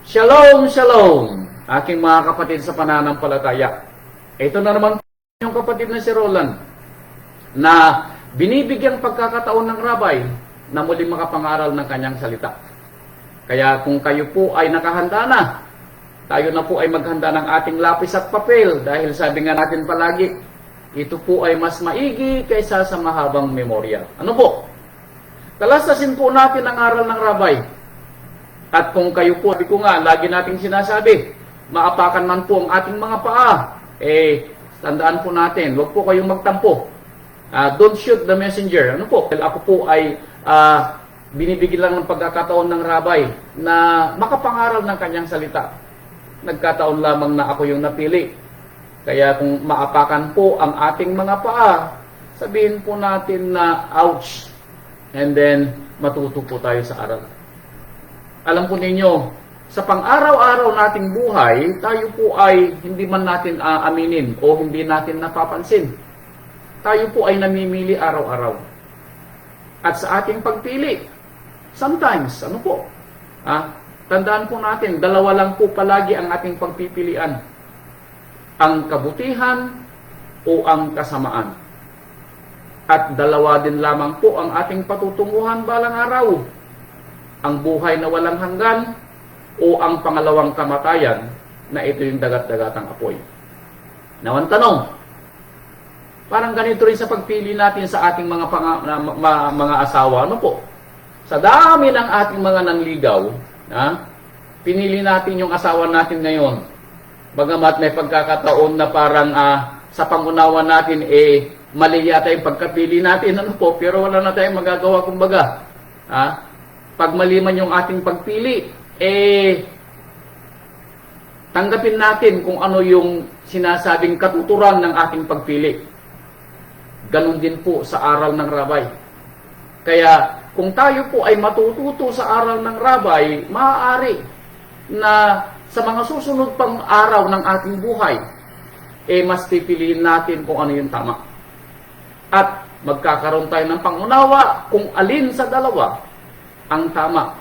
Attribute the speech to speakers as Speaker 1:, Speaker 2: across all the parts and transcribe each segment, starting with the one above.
Speaker 1: Shalom, shalom, aking mga kapatid sa pananampalataya. Ito na naman yung kapatid na si Roland na binibigyang pagkakataon ng rabay na muling makapangaral ng kanyang salita. Kaya kung kayo po ay nakahanda na, tayo na po ay maghanda ng ating lapis at papel dahil sabi nga natin palagi, ito po ay mas maigi kaysa sa mahabang memorya. Ano po? Talastasin po natin ang aral ng rabay. At kung kayo po, sabi ko nga, lagi nating sinasabi, maapakan man po ang ating mga paa, tandaan po natin, huwag po kayong magtampo. Don't shoot the messenger. Ano po? Ako po ay binibigyan lang ng pagkakataon ng rabay na makapangaral ng kanyang salita. Nagkataon lamang na ako yung napili. Kaya kung maapakan po ang ating mga paa, sabihin po natin na ouch, and then matuto po tayo sa aral. Alam po ninyo, sa pang-araw-araw nating buhay, tayo po ay hindi man natin aaminin o hindi natin napapansin. Tayo po ay namimili araw-araw. At sa ating pagpili, sometimes, tandaan po natin, dalawa lang po palagi ang ating pagpipilian. Ang kabutihan o ang kasamaan. At dalawa din lamang po ang ating patutunguhan balang araw. Ang buhay na walang hanggan o ang pangalawang kamatayan na ito yung dagat-dagatang apoy. Now, ang tanong, parang ganito rin sa pagpili natin sa ating mga asawa. Ano po? Sa dami ng ating mga nanligaw, pinili natin yung asawa natin ngayon. Bagamat may pagkakataon na parang sa pangunawa natin, mali yata yung pagkapili natin. Ano po? Pero wala na tayong magagawa kumbaga. Pag mali man yung ating pagpili, tanggapin natin kung ano yung sinasabing katuturan ng ating pagpili. Ganon din po sa aral ng rabay. Kaya kung tayo po ay matututo sa aral ng rabay, maaari na sa mga susunod pang araw ng ating buhay, mas pipiliin natin kung ano yung tama. At magkakaroon tayo ng pangunawa kung alin sa dalawa ang tama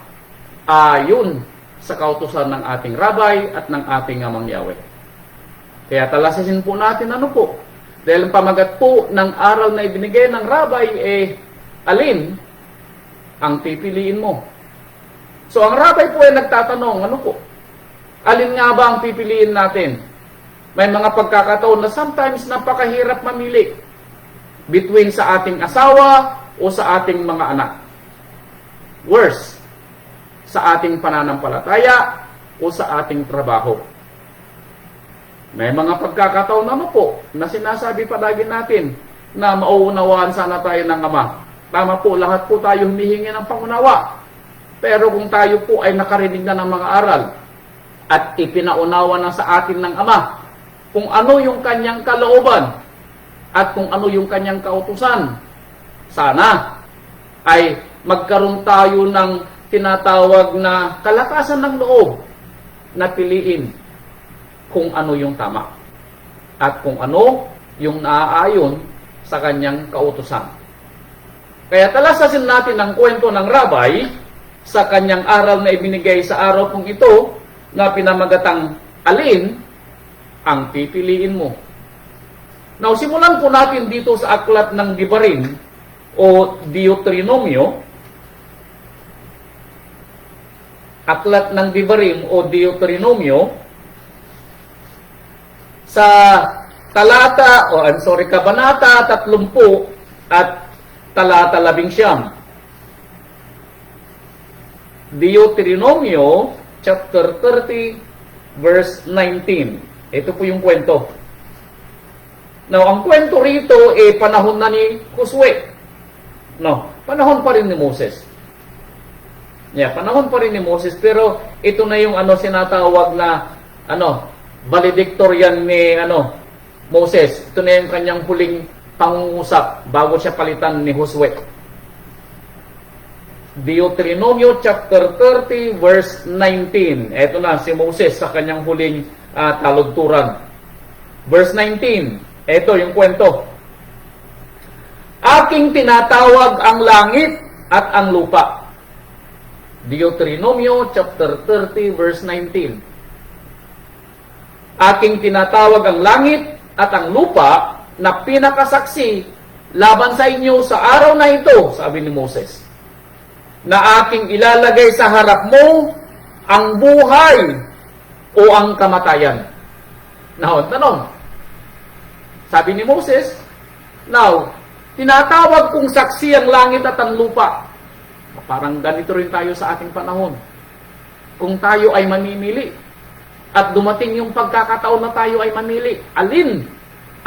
Speaker 1: ayon sa kautusan ng ating rabay at ng ating amang Yahweh. Kaya talasasin po natin ano po. Dahil ang pamagat po ng aral na ibinigay ng rabay, alin ang pipiliin mo? So ang rabay po ay nagtatanong, ano po? Alin nga ba ang pipiliin natin? May mga pagkakataon na sometimes napakahirap mamili between sa ating asawa o sa ating mga anak. Worse, sa ating pananampalataya o sa ating trabaho. May mga pagkakataon naman po na sinasabi palagi natin na mauunawaan sana tayo ng Ama. Tama po, lahat po tayo humihingi ng pangunawa. Pero kung tayo po ay nakarinig na ng mga aral at ipinaunawa na sa atin ng Ama kung ano yung kanyang kalooban at kung ano yung kanyang kautusan, sana ay magkaroon tayo ng tinatawag na kalakasan ng loob na piliin kung ano yung tama at kung ano yung naaayon sa kanyang kautusan. Kaya talasasin natin ang kwento ng rabay sa kanyang aral na ibinigay sa araw pong ito na pinamagatang alin ang pipiliin mo. Now, simulan po natin dito sa aklat ng Devarim o Deuteronomio. Aklat ng Devarim o Deuteronomio sa kabanata 30 at talata 11. Deuteronomio chapter 30 verse 19. Ito po yung kwento. Now, ang kwento rito panahon na ni Josue. No, panahon pa rin ni Moses. Panahon pa rin ni Moses, pero ito na yung sinatawag na valedictorian ni Moses. Ito na yung kanyang huling pangungusap bago siya palitan ni Josue. Deuteronomio chapter 30 verse 19. Ito na si Moses sa kanyang huling taludturan. Verse 19. Ito yung kwento. Aking tinatawag ang langit at ang lupa. Deuteronomio chapter 30 verse 19. Aking tinatawag ang langit at ang lupa na pinakasaksi laban sa inyo sa araw na ito, sabi ni Moses, na aking ilalagay sa harap mo ang buhay o ang kamatayan. Now, tanong, sabi ni Moses, now, tinatawag kong saksi ang langit at ang lupa. Parang ganito rin tayo sa ating panahon. Kung tayo ay mamimili at dumating yung pagkakataon na tayo ay mamili, alin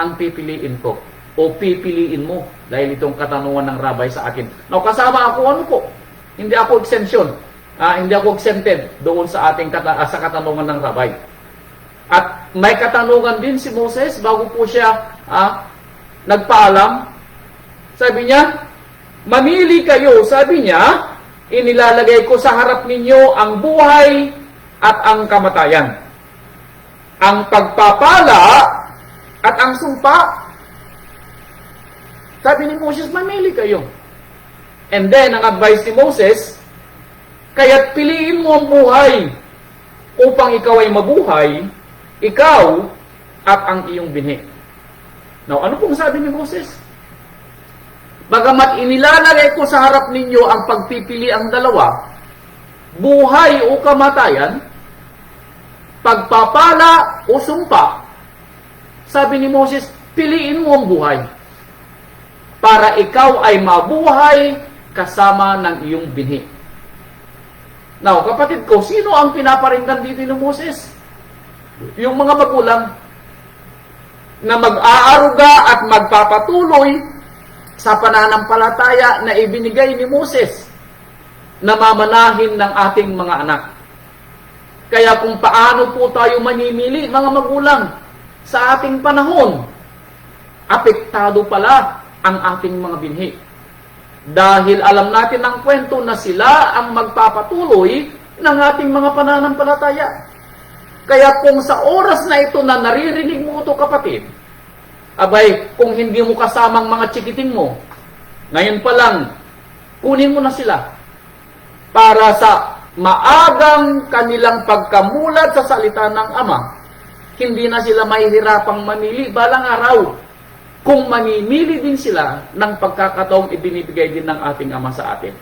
Speaker 1: ang pipiliin ko o pipiliin mo? Dahil itong katanungan ng rabbi sa akin. Now, kasama ako, ano po? Hindi ako exemption. Hindi ako exempted doon sa ating sa katanungan ng rabbi. At may katanungan din si Moses bago po siya nagpaalam. Sabi niya, mamili kayo, sabi niya, inilalagay ko sa harap ninyo ang buhay at ang kamatayan, ang pagpapala at ang sumpa. Sabi ni Moses, mamili kayo. And then, ang advice ni Moses, kaya't piliin mo ang buhay upang ikaw ay mabuhay, ikaw at ang iyong binhi. Now, ano pong sabi ni Moses? Bagamat inilalagay ko sa harap ninyo ang pagpipili ang dalawa, buhay o kamatayan, pagpapala o sumpa, sabi ni Moses, piliin mo ang buhay para ikaw ay mabuhay kasama ng iyong binhi. Now, kapatid ko, sino ang pinaparinggan dito ni Moses? Yung mga magulang na mag-aaruga at magpapatuloy sa pananampalataya na ibinigay ni Moses na mamanahin ng ating mga anak. Kaya kung paano po tayo manimili, mga magulang, sa ating panahon, apektado pala ang ating mga binhi. Dahil alam natin ang kwento na sila ang magpapatuloy ng ating mga pananampalataya. Kaya kung sa oras na ito na naririnig mo ito, kapatid, abay, kung hindi mo kasamang mga chikiting mo, ngayon pa lang, kunin mo na sila para sa maagang kanilang pagkamulat sa salita ng Ama, hindi na sila mahihirapang mamili balang araw kung mamimili din sila ng pagkakataong ibinibigay din ng ating Ama sa atin.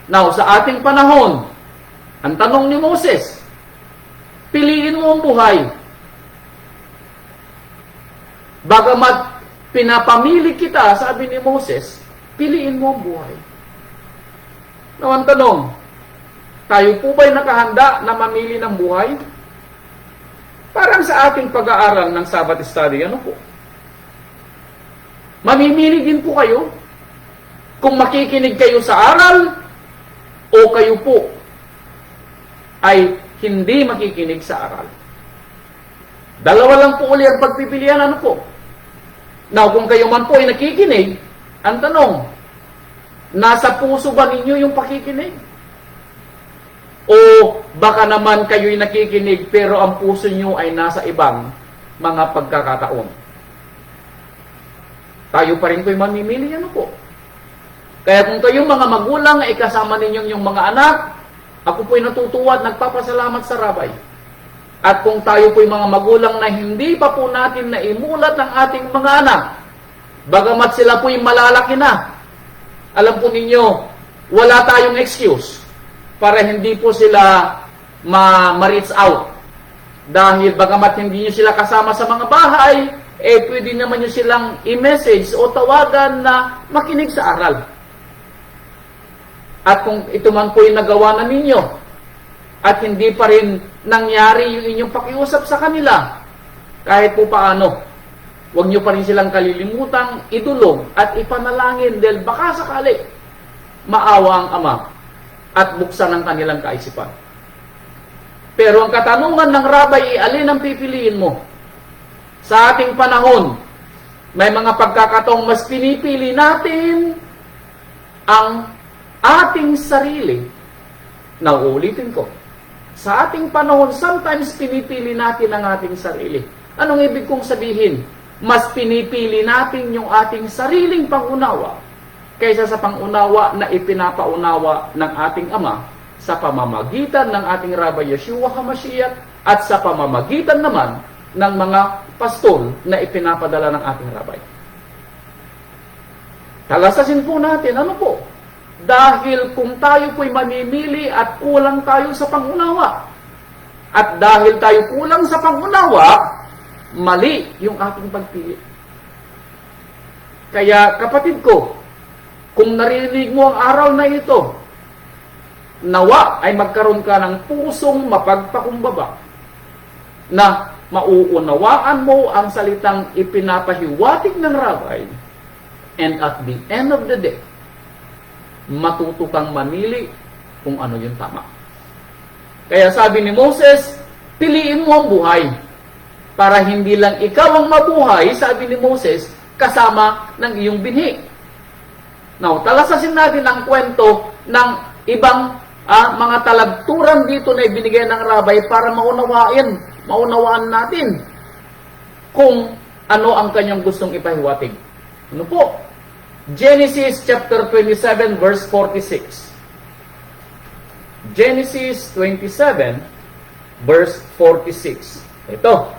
Speaker 1: Now, sa ating panahon, ang tanong ni Moses, piliin mo ang buhay. Bagamat pinapamili kita, sabi ni Moses, piliin mo ang buhay. Now, ang tanong, tayo po ba'y nakahanda na mamili ng buhay? Parang sa ating pag-aaral ng Sabbath study, ano po? Mamimili din po kayo kung makikinig kayo sa aral o kayo po ay hindi makikinig sa aral. Dalawa lang po uli ang pagpipilian, ano po? Now, kung kayo man po ay nakikinig, ang tanong, nasa puso ba ninyo yung pakikinig? O baka naman kayo'y nakikinig pero ang puso nyo ay nasa ibang mga pagkakataon? Tayo pa rin po'y mamimili, ano po? Kaya kung kayong mga magulang ay kasama ninyong yung mga anak, ako po'y natutuwa at nagpapasalamat sa rabay. At kung tayo po'y mga magulang na hindi pa po natin naimulat ng ating mga anak, bagamat sila po'y malalaki na, alam po ninyo, wala tayong excuse para hindi po sila ma-reach out. Dahil bagamat hindi nyo sila kasama sa mga bahay, pwede naman nyo silang i-message o tawagan na makinig sa aral. At kung ito man po yung nagawa na ninyo, at hindi pa rin nangyari yung inyong pakiusap sa kanila, kahit po paano, huwag nyo pa rin silang kalilimutang idulog at ipanalangin dahil baka sakali maawa ang Ama at buksan ang kanilang kaisipan. Pero ang katanungan ng rabay, alin ang pipiliin mo? Sa ating panahon, may mga pagkakataong mas pinipili natin ang ating sarili. Nauulitin ko. Sa ating panahon, sometimes pinipili natin ang ating sarili. Anong ibig kong sabihin? Mas pinipili natin yung ating sariling pangunawa kaysa sa pangunawa na ipinapaunawa ng ating Ama sa pamamagitan ng ating Rabbi Yeshua HaMashiach at sa pamamagitan naman ng mga pastol na ipinapadala ng ating Rabbi. Talasasin po natin, ano po? Dahil kung tayo po'y mamimili at kulang tayo sa pangunawa, at dahil tayo kulang sa pangunawa, mali yung ating pagpili. Kaya kapatid ko, kung naririnig mo ang araw na ito, nawa ay magkaroon ka ng pusong mapagpakumbaba na mauunawaan mo ang salitang ipinapahiwatig ng Rabbi, and at the end of the day, matuto kang mamili kung ano yung tama. Kaya sabi ni Moses, piliin mo ang buhay para hindi lang ikaw ang mabuhay, sabi ni Moses, kasama ng iyong binhi. Now, talasasin natin ang kwento ng ibang mga talagturan dito na ibinigay ng Rabbi para maunawaan natin kung ano ang kanyang gustong ipahiwatig. Ano po? Genesis chapter 27 verse 46. Genesis 27 verse 46. Ito.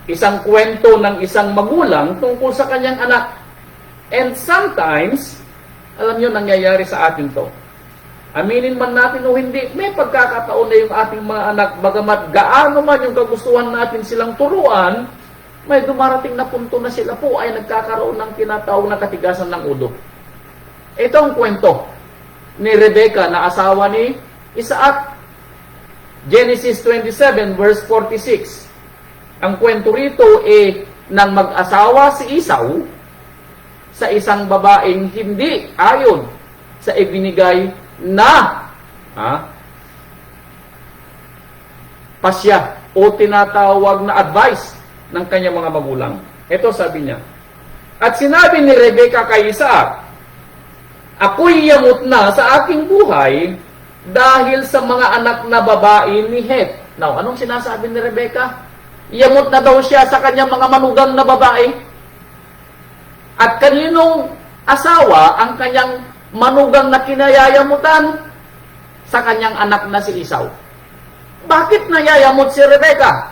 Speaker 1: Isang kwento ng isang magulang tungkol sa kanyang anak. And sometimes, alam nyo, nangyayari sa atin to. Aminin man natin o hindi, may pagkakataon na yung ating mga anak, bagamat gaano man yung kagustuhan natin silang turuan, may dumarating na punto na sila po ay nagkakaroon ng tinatawag na katigasan ng ulo. Ito ang kwento ni Rebecca na asawa ni Isaac. Genesis 27 verse 46. Ang kwento rito nang mag-asawa si Esau sa isang babaeng hindi ayon sa ibinigay na pasya o tinatawag na advice ng kanyang mga magulang. Ito sabi niya, at sinabi ni Rebecca kay Isaac, ako'y yamot na sa aking buhay dahil sa mga anak na babae ni Het. Now, anong sinasabi ni Rebecca? Yamot na daw siya sa kanyang mga manugang na babae. At kaninong asawa ang kanyang manugang na kinayayamutan? Sa kanyang anak na si Esau. Bakit nayayamot si Rebecca?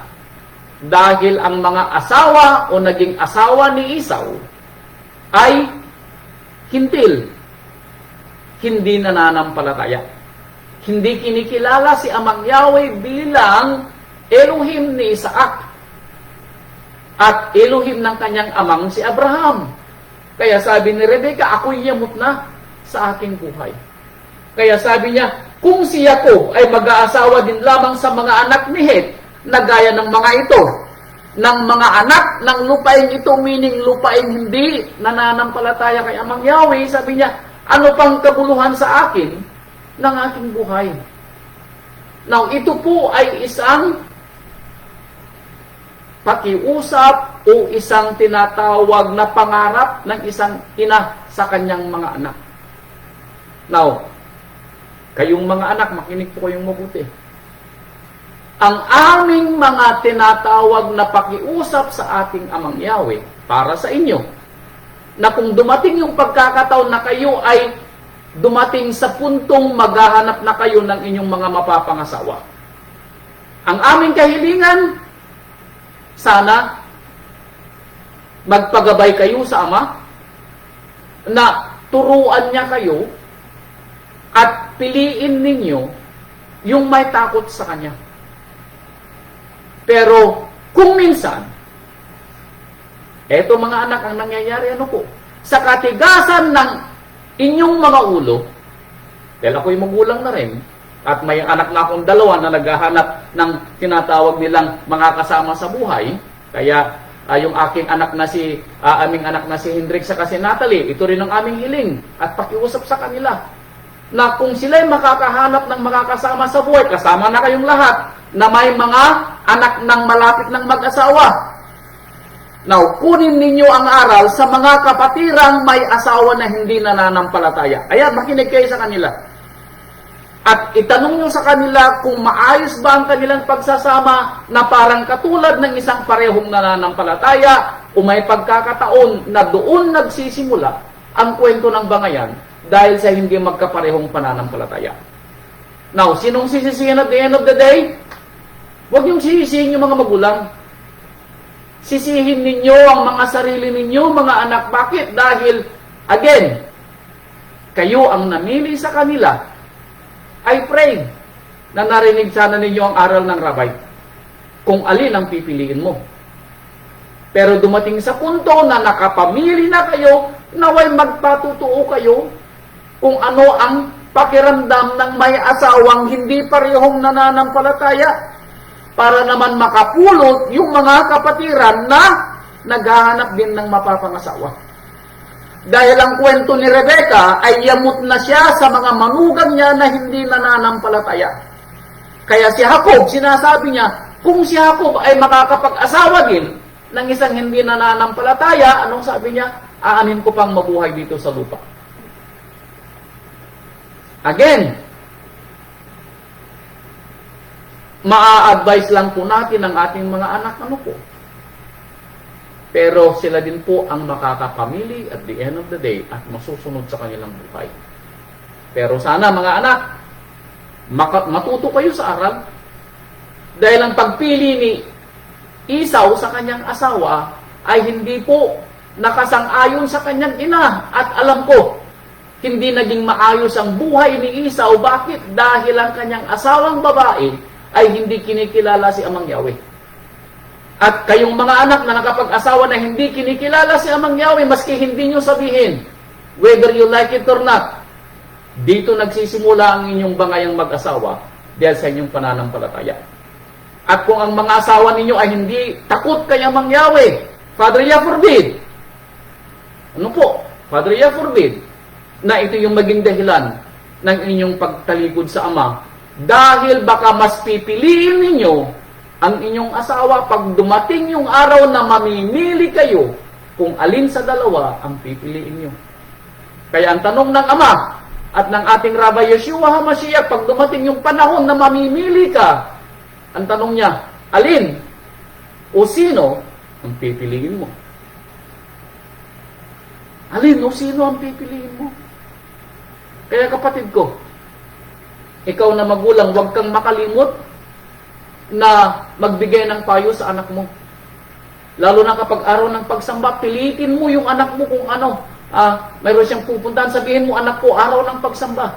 Speaker 1: Dahil ang mga asawa o naging asawa ni Esau ay hintil, hindi nananampalataya. Hindi kinikilala si Amang Yahweh bilang Elohim ni Isaac at Elohim ng kanyang amang si Abraham. Kaya sabi ni Rebecca, ako'y yamot na sa aking buhay. Kaya sabi niya, kung si Jacob ay mag-aasawa din lamang sa mga anak ni Het, na gaya ng mga ito, ng mga anak ng lupaing ito, meaning lupaing hindi nananampalataya kay Amang Yahweh, sabi niya, ano pang kabuluhan sa akin ng aking buhay? Now, ito po ay isang pakiusap o isang tinatawag na pangarap ng isang ina sa kanyang mga anak. Now, kayong mga anak, makinig po kayong mabuti. Ang aming mga tinatawag na pakiusap sa ating Amang Yahweh para sa inyo, na kung dumating yung pagkakataon na kayo ay dumating sa puntong maghahanap na kayo ng inyong mga mapapangasawa. Ang aming kahilingan, sana magpagabay kayo sa Ama, na turuan niya kayo at piliin ninyo yung may takot sa Kanya. Pero kung minsan, eto mga anak, ang nangyayari ano po, sa katigasan ng inyong mga ulo, dahil ako'y magulang na rin, at may anak na akong dalawa na naghahanap ng tinatawag nilang mga kasama sa buhay, kaya yung aking anak na aming anak na si Hendrik sa si Natalie, ito rin ang aming hiling at pakiusap sa kanila, na kung sila'y makakahanap ng mga kasama sa buhay, kasama na kayong lahat, na may mga anak ng malapit ng mag-asawa. Now, kunin ninyo ang aral sa mga kapatirang may asawa na hindi nananampalataya. Ayan, makinig kayo sa kanila. At itanong nyo sa kanila kung maayos ba ang kanilang pagsasama na parang katulad ng isang parehong nananampalataya o may pagkakataon na doon nagsisimula ang kwento ng bangayan dahil sa hindi magkaparehong pananampalataya. Now, sinong sisisihin at the end of the day? Huwag niyong sisisihin yung mga magulang. Sisihin ninyo ang mga sarili ninyo, mga anak. Bakit? Dahil, again, kayo ang namili sa kanila. I pray na narinig sana ninyo ang aral ng rabay kung alin ang pipiliin mo. Pero dumating sa punto na nakapamili na kayo, naway magpatutuo kayo kung ano ang pakiramdam ng may asawang hindi parehong nananampalataya para naman makapulot yung mga kapatiran na naghahanap din ng mapapangasawa. Dahil ang kwento ni Rebecca ay yamot na siya sa mga manugang niya na hindi nananampalataya. Kaya si Jacob, sinasabi niya, kung si Jacob ay makakapag-asawa din ng isang hindi nananampalataya, anong sabi niya? Aanin ko pang mabuhay dito sa lupa. Again, maa-advise lang po natin ang ating mga anak, ano po? Pero sila din po ang makakapamili at the end of the day at masusunod sa kanilang buhay. Pero sana mga anak, matuto kayo sa aral. Dahil ang pagpili ni Esau sa kanyang asawa ay hindi po nakasang-ayon sa kanyang ina. At alam ko, hindi naging maayos ang buhay ni Esau. Bakit? Dahil ang kanyang asawang babae ay hindi kinikilala si Amang Yahweh. At kayong mga anak na nakapag-asawa na hindi kinikilala si Amang Yahweh, maski hindi nyo sabihin, whether you like it or not, dito nagsisimula ang inyong bangayang mag-asawa dahil sa inyong pananampalataya. At kung ang mga asawa ninyo ay hindi takot kay Amang Yahweh, Father Yah forbid. Ano po? Father Yah forbid na ito yung maging dahilan ng inyong pagtalikod sa Ama. Dahil baka mas pipiliin ninyo ang inyong asawa pag dumating yung araw na mamimili kayo kung alin sa dalawa ang pipiliin nyo. Kaya ang tanong ng Ama at ng ating Rabbi Yeshua HaMashiach, pag dumating yung panahon na mamimili ka, ang tanong niya, alin o sino ang pipiliin mo? Alin o sino ang pipiliin mo? Kaya kapatid ko, ikaw na magulang, huwag kang makalimot na magbigay ng payo sa anak mo. Lalo na kapag araw ng pagsamba, pilitin mo yung anak mo kung ano. Mayroon siyang pupuntahan, sabihin mo, anak ko, araw ng pagsamba.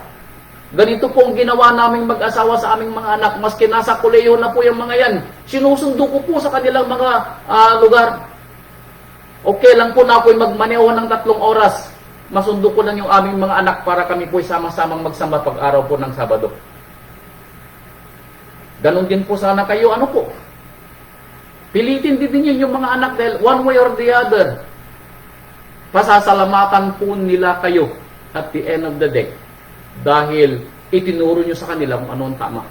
Speaker 1: Ganito po ang ginawa naming mag-asawa sa aming mga anak. Maski nasa koleyo na po yung mga yan, sinusundo ko po sa kanilang mga lugar. Okay lang po na ako'y magmaneho ng 3 oras. Masundo ko lang yung aming mga anak para kami po'y sama-samang magsamba pag araw po ng Sabado. Ganon din po sana kayo, ano po? Pilitin din ninyo yung mga anak dahil one way or the other, pasasalamatan po nila kayo at the end of the day. Dahil itinuro nyo sa kanila kung ano ang tama.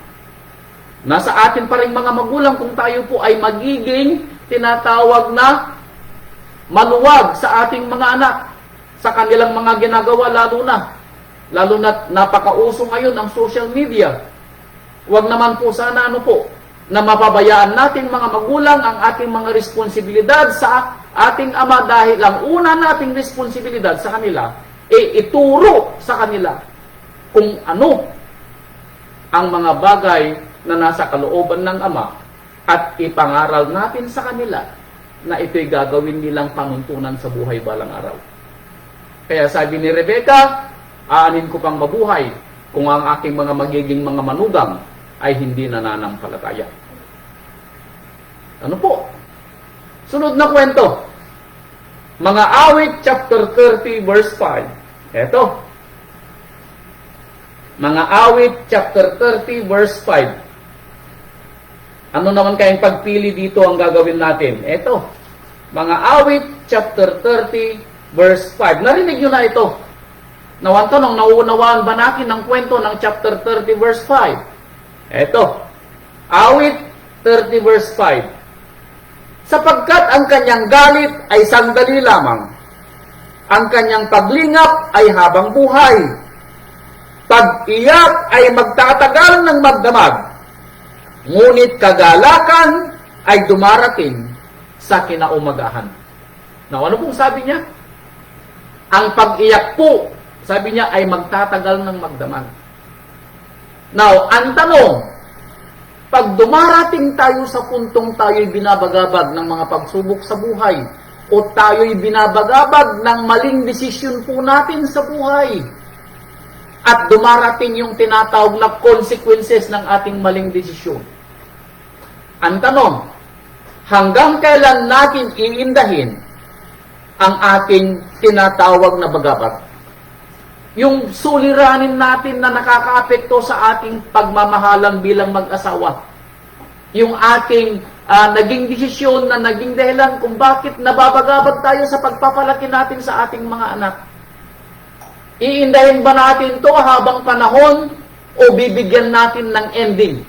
Speaker 1: Nasa atin pa rin mga magulang kung tayo po ay magiging tinatawag na maluwag sa ating mga anak sa kanilang mga ginagawa, lalo na napakauso ngayon ang social media. Huwag naman po sana na mapabayaan natin mga magulang ang ating mga responsibilidad sa ating ama dahil ang una nating responsibilidad sa kanila ituro sa kanila kung ano ang mga bagay na nasa kalooban ng ama at ipangaral natin sa kanila na ito'y gagawin nilang panuntunan sa buhay balang araw. Kaya sabi ni Rebecca, aanin ko pang mabuhay kung ang aking mga magiging mga manugang ay hindi nananampalataya. Ano po? Sunod na kwento. Mga Awit chapter 30 verse 5. Eto. Mga Awit chapter 30 verse 5. Ano naman kayang pagpili dito ang gagawin natin? Eto. Mga Awit chapter 30 verse 5. Narinig nyo na ito. Nawan tanong, nauunawaan ba natin ang kwento ng chapter 30 verse 5? Eto, Awit 30 verse 5. Sapagkat ang kanyang galit ay sandali lamang, ang kanyang paglingap ay habang buhay, pag-iyak ay magtatagal ng magdamag, ngunit kagalakan ay dumarating sa kinaumagahan. Now, ano pong sabi niya? Ang pag-iyak po, sabi niya, ay magtatagal ng magdamag. Now, ang tanong, pag dumarating tayo sa puntong tayo'y binabagabag ng mga pagsubok sa buhay, o tayo'y binabagabag ng maling desisyon po natin sa buhay, at dumarating yung tinatawag na consequences ng ating maling desisyon. Ang tanong, hanggang kailan natin iindahin ang ating tinatawag na bagabag? Yung suliranin natin na nakakaapekto sa ating pagmamahalan bilang mag-asawa. Yung ating naging desisyon na naging dahilan kung bakit nababagabag tayo sa pagpapalaki natin sa ating mga anak. Iindahin ba natin to habang panahon o bibigyan natin ng ending?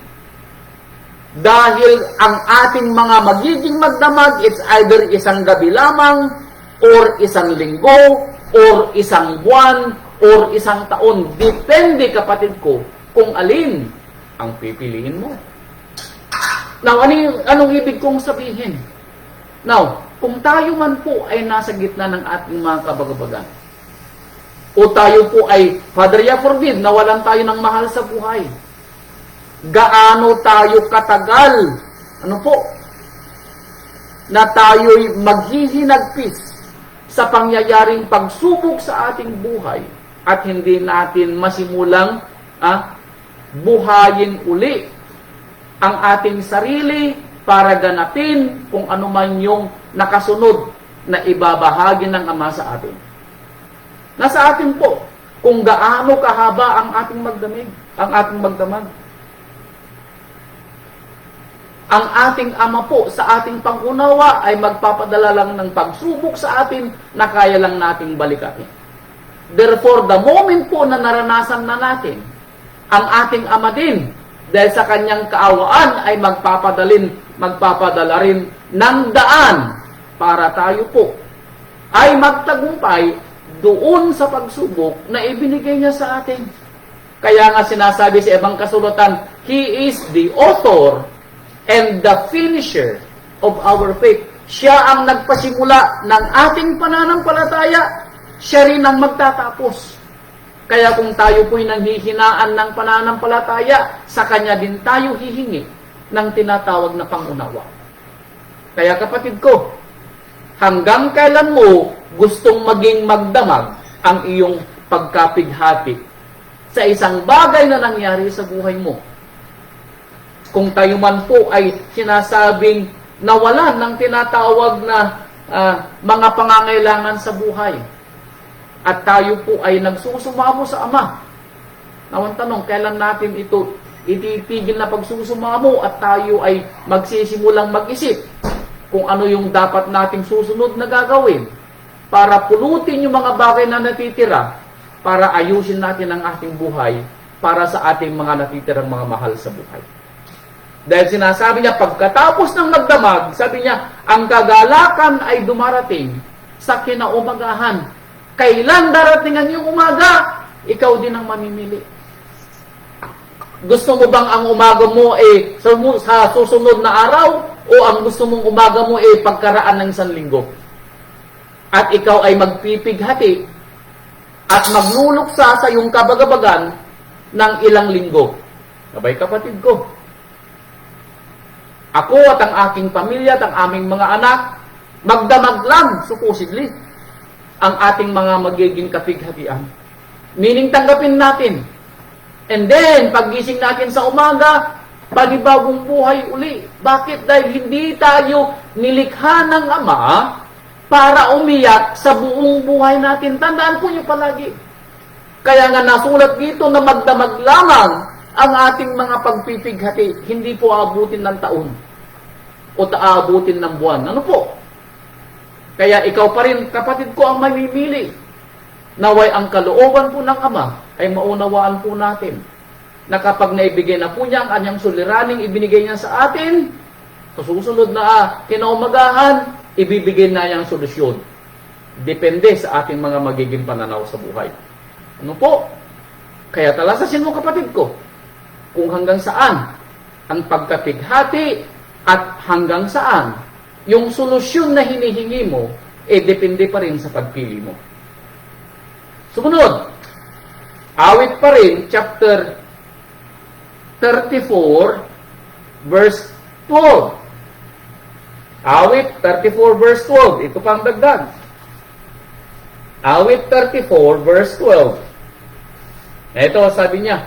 Speaker 1: Dahil ang ating mga magiging magdamag, it's either isang gabi lamang, or isang linggo, or isang buwan, or isang taon. Depende, kapatid ko, kung alin ang pipiliin mo. Now, anong ibig kong sabihin? Now, kung tayo man po ay nasa gitna ng ating mga kabagabagan, o tayo po ay, Father, forbid, nawalan tayo ng mahal sa buhay, gaano tayo katagal, na tayo'y maghihinagpis sa pangyayaring pagsubok sa ating buhay at hindi natin masimulang buhayin uli ang ating sarili para ganapin kung ano man yung nakasunod na ibabahagi ng Ama sa atin. Nasa atin po kung gaano kahaba ang ating magdamag. Ang ating Ama po sa ating pangunawa ay magpapadala lang ng pagsubok sa atin na kaya lang nating balikatin. Therefore, the moment po na naranasan na natin, ang ating Ama din, dahil sa kanyang kaawaan, ay magpapadala rin ng daan para tayo po ay magtagumpay doon sa pagsubok na ibinigay niya sa atin. Kaya nga sinasabi sa ibang kasulatan, He is the author and the finisher of our faith. Siya ang nagpasimula ng ating pananampalataya, siya rin ang magtatapos. Kaya kung tayo po'y nanghihinaan ng pananampalataya, sa Kanya din tayo hihingi ng tinatawag na pangunawa. Kaya kapatid ko, hanggang kailan mo gustong maging magdamag ang iyong pagkapighati sa isang bagay na nangyari sa buhay mo? Kung tayo man po ay sinasabing nawalan ng tinatawag na mga pangangailangan sa buhay, at tayo po ay nagsusumamo sa Ama, nawang tanong, kailan natin ito ititigil na pagsusumamo at tayo ay magsisimulang mag-isip kung ano yung dapat nating susunod na gagawin para pulutin yung mga bagay na natitira para ayusin natin ang ating buhay para sa ating mga natitirang mga mahal sa buhay. Dahil sinasabi niya, pagkatapos ng magdamag, sabi niya, ang kagalakan ay dumarating sa kinaumagahan. Kailan daratingan yung umaga? Ikaw din ang mamimili. Gusto mo bang ang umaga mo sa susunod na araw? O ang gusto mong umaga mo pagkaraan ng isang linggo? At ikaw ay magpipighati at magluluksa sa iyong kabagabagan ng ilang linggo. Sabay kapatid ko, ako at ang aking pamilya at ang aming mga anak, magdamag lang, supposedly, ang ating mga magiging kapighatian. Meaning, tanggapin natin. And then, paggising natin sa umaga, panibagong buhay uli. Bakit? Dahil hindi tayo nilikha ng Ama para umiyak sa buong buhay natin. Tandaan po niyo palagi. Kaya nga nasulat dito na magdamag lamang ang ating mga pagpipighati. Hindi po aabutin ng taon o aabutin ng buwan. Ano po? Kaya ikaw pa rin, kapatid ko, ang mamimili. Naway ang kalooban po ng Ama ay maunawaan po natin na kapag naibigay na po niya ang kanyang suliraning ibinigay niya sa atin, sa susunod na kinaumagahan, ibibigay na niyang solusyon. Depende sa ating mga magiging pananaw sa buhay. Ano po? Kaya talasasin mo, kapatid ko, kung hanggang saan ang pagkapighati at hanggang saan yung solusyon na hinihingi mo, depende pa rin sa pagpili mo. Sumunod, awit pa rin, chapter 34 verse 12. Awit 34 verse 12. Ito pang dagdag. Awit 34 verse 12. Ito, sabi niya,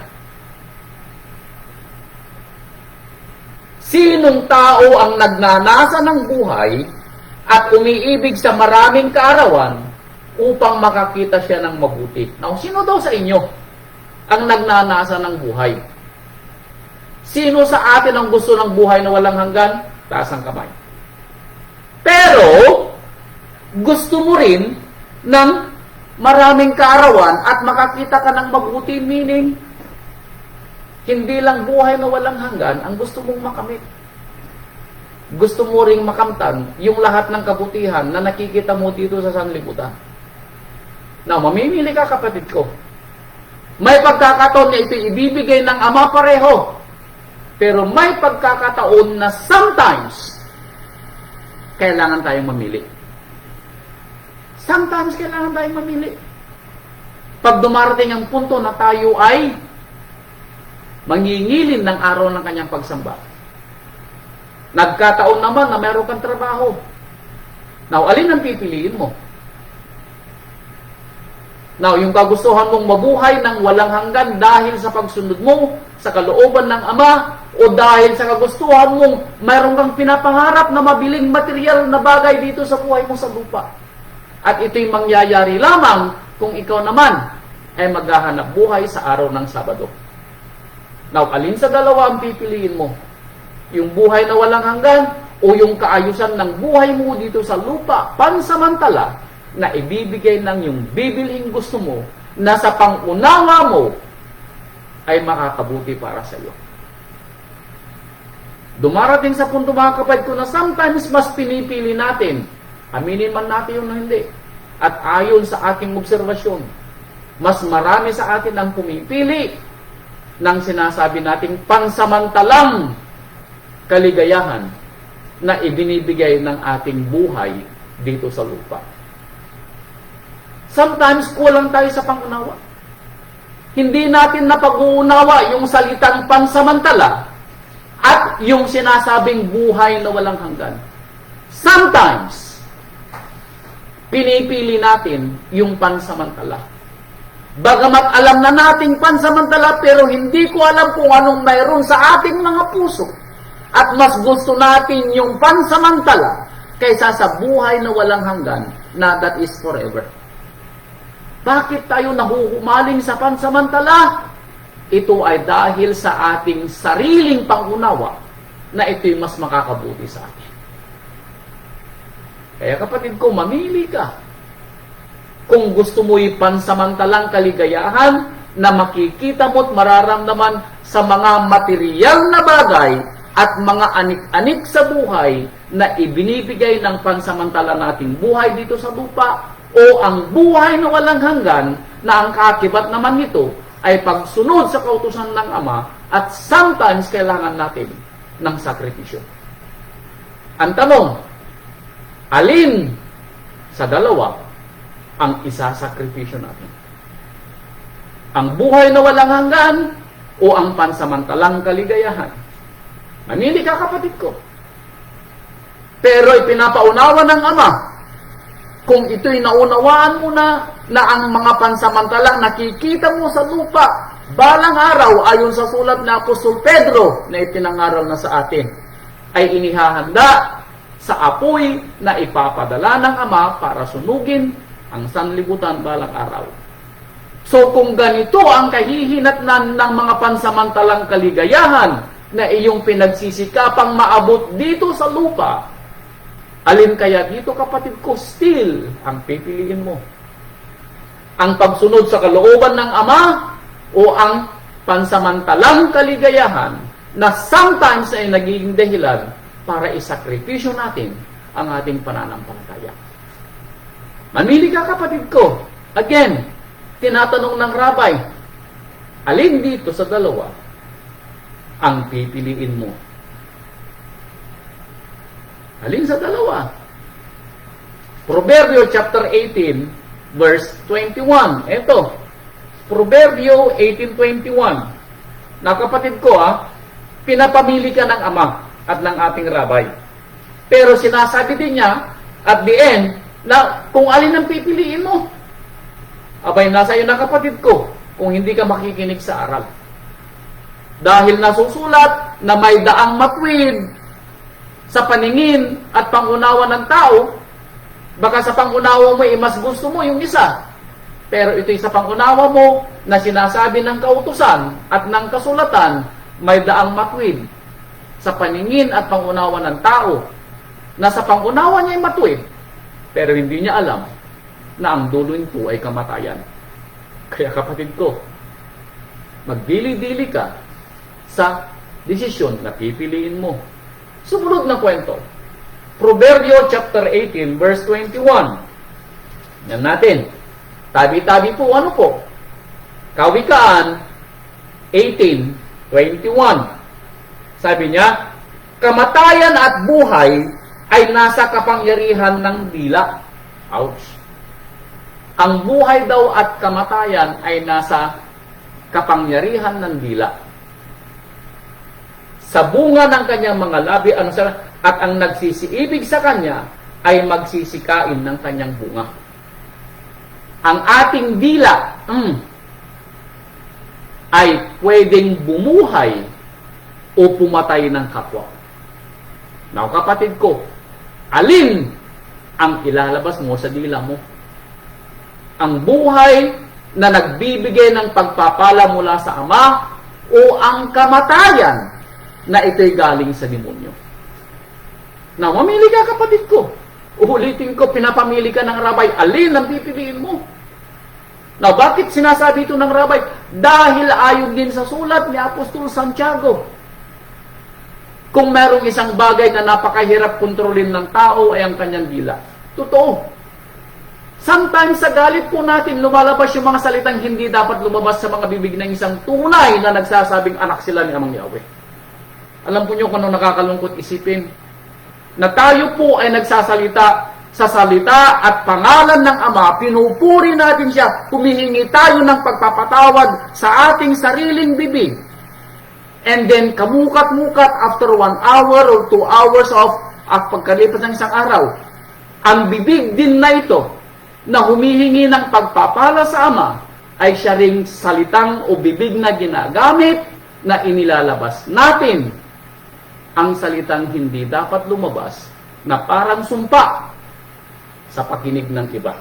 Speaker 1: sinong tao ang nagnanasa ng buhay at umiibig sa maraming kaarawan upang makakita siya ng mabuti? Now, sino daw sa inyo ang nagnanasa ng buhay? Sino sa atin ang gusto ng buhay na walang hanggan? Taas ang kamay. Pero, gusto mo rin ng maraming kaarawan at makakita ka ng mabuti, meaning, hindi lang buhay na walang hanggan ang gusto mong makamit. Gusto mo ring makamtan yung lahat ng kabutihan na nakikita mo dito sa sanlibutan. Now, mamimili ka, kapatid ko. May pagkakataon na ito ibibigay ng Ama pareho. Pero may pagkakataon na sometimes, kailangan tayong mamili. Sometimes, kailangan tayong mamili. Pag dumarating ang punto na tayo ay mangingilin ng araw ng kanyang pagsamba. Nagkataon naman na meron kang trabaho. Now, alin ang pipiliin mo? Now, yung kagustuhan mong mabuhay ng walang hanggan dahil sa pagsunod mo sa kalooban ng Ama, o dahil sa kagustuhan mong mayroon kang pinapangarap na mabiling material na bagay dito sa buhay mo sa lupa. At ito'y mangyayari lamang kung ikaw naman ay maghahanap buhay sa araw ng Sabado. Now, alin sa dalawa ang pipiliin mo? Yung buhay na walang hanggan o yung kaayusan ng buhay mo dito sa lupa, pansamantala, na ibibigay ng yung bibilhing gusto mo na sa pangunawa mo ay makakabuti para sa iyo. Dumarating sa punto, mga kapatid ko, na sometimes mas pinipili natin, aminin man natin yun o hindi, at ayon sa aking obserbasyon, mas marami sa atin ang pumipili ng sinasabi nating pansamantalang kaligayahan na ibinibigay ng ating buhay dito sa lupa. Sometimes kulang tayo sa pangunawa. Hindi natin napag-uunawa yung salitang pansamantala at yung sinasabing buhay na walang hanggan. Sometimes, pinipili natin yung pansamantala. Bagamat alam na nating pansamantala, pero hindi ko alam kung anong mayroon sa ating mga puso. At mas gusto natin yung pansamantala kaysa sa buhay na walang hanggan na that is forever. Bakit tayo nahuhumaling sa pansamantala? Ito ay dahil sa ating sariling pangunawa na ito'y mas makakabuti sa atin. Kaya kapatid ko, mamili ka. Kung gusto mo'y pansamantalang kaligayahan na makikita mo't mararamdaman sa mga material na bagay at mga anik-anik sa buhay na ibinibigay ng pansamantala nating buhay dito sa lupa, o ang buhay na walang hanggan na ang kaakibat naman nito ay pagsunod sa kautusan ng Ama, at sometimes kailangan natin ng sakripisyo. Ang tanong, alin sa dalawa ang isasakripisyo natin? Ang buhay na walang hanggan o ang pansamantalang kaligayahan? Mamili ka, kapatid ko. Pero ipinapaunawa ng Ama, kung ito'y naunawaan mo na ang mga pansamantalang nakikita mo sa lupa, balang araw, ayon sa sulat na Apostol Pedro na ipinangaral na sa atin, ay inihahanda sa apoy na ipapadala ng Ama para sunugin ang sanlibutan balang araw. So kung ganito ang kahihinatnan ng mga pansamantalang kaligayahan na iyong pinagsisikapang maabot dito sa lupa, alin kaya dito, kapatid ko, still ang pipiliin mo? Ang pagsunod sa kalooban ng Ama o ang pansamantalang kaligayahan na sometimes ay nagiging dahilan para isakripisyo natin ang ating pananampalataya? Mamili ka, kapatid ko. Again, tinatanong ng rabbi, alin dito sa dalawa ang pipiliin mo? Alin sa dalawa? Proverbio chapter 18, verse 21. Ito, Proverbio 18:21. Na kapatid ko pinapamili ka ng ama at ng ating rabay. Pero sinasabi din niya, at the end, na kung alin ang pipiliin mo. Abay, nasa iyo na kapatid ko, kung hindi ka makikinig sa aral. Dahil nasusulat na may daang matwid sa paningin at pangunawa ng tao, baka sa pangunawa mo, mas gusto mo yung isa. Pero ito'y sa pangunawa mo na sinasabi ng kautusan at ng kasulatan, may daang matwid sa paningin at pangunawa ng tao, na sa pangunawa niya ay matwid, pero hindi niya alam na ang dulo nito ay kamatayan. Kaya kapatid ko, magdili-dili ka sa desisyon na pipiliin mo. Sumunod na kwento. Proverbio chapter 18 verse 21. Yan natin. Tabi-tabi po, ano po? Kawikaan 18:21. Sabi niya, kamatayan at buhay ay nasa kapangyarihan ng dila. Ouch. Ang buhay daw at kamatayan ay nasa kapangyarihan ng dila. Sa bunga ng kanyang mga labi, at ang nagsisiibig sa kanya ay magsisikain ng kanyang bunga. Ang ating dila ay pwedeng bumuhay o pumatay ng kapwa. Now, kapatid ko, alin ang ilalabas mo sa dila mo? Ang buhay na nagbibigay ng pagpapala mula sa Ama o ang kamatayan na ito'y galing sa demonyo? Now, mamili ka, kapatid ko. Ulitin ko, pinapamili ka ng rabay. Alin ang pipiliin mo? Now, bakit sinasabi ito ng rabay? Dahil ayon din sa sulat ni Apostol Santiago. Kung merong isang bagay na napakahirap kontrolin ng tao ay ang kanyang dila. Totoo. Sometimes sa galit po natin, lumalabas yung mga salitang hindi dapat lumabas sa mga bibig ng isang tunay na nagsasabing anak sila ni Amang Yahweh. Alam po nyo kung ano nakakalungkot isipin? Na tayo po ay nagsasalita sa salita at pangalan ng Ama, pinupuri natin siya, humihingi tayo ng pagpapatawad sa ating sariling bibig. And then, kamukat-mukat after 1 hour or 2 hours of pagkalipas ng isang araw, ang bibig din na ito, na humihingi ng pagpapala sa Ama, ay siya ring salitang o bibig na ginagamit na inilalabas natin ang salitang hindi dapat lumabas na parang sumpa sa pakinig ng iba.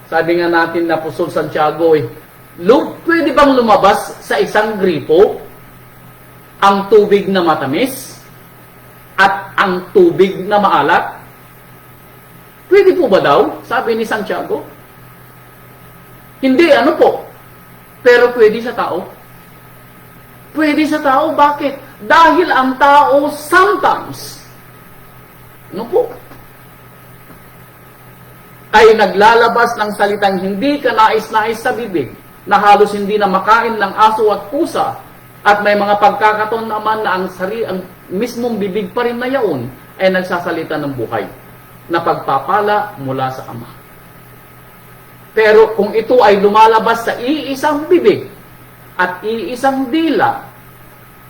Speaker 1: Sabi nga natin na Apostol Santiago, pwede bang lumabas sa isang gripo ang tubig na matamis at ang tubig na maalat? Pwede po ba daw? Sabi ni Santiago. Hindi, ano po? Pero pwede sa tao. Pwede sa tao, bakit? Dahil ang tao sometimes, ano po? Ay naglalabas ng salitang hindi ka nais-nais sa bibig, na halos hindi na makain ng aso at pusa, at may mga pagkakataon naman na ang mismong bibig pa rin na yaon ay nagsasalita ng buhay, na pagpapala mula sa Ama. Pero kung ito ay lumalabas sa iisang bibig at iisang dila,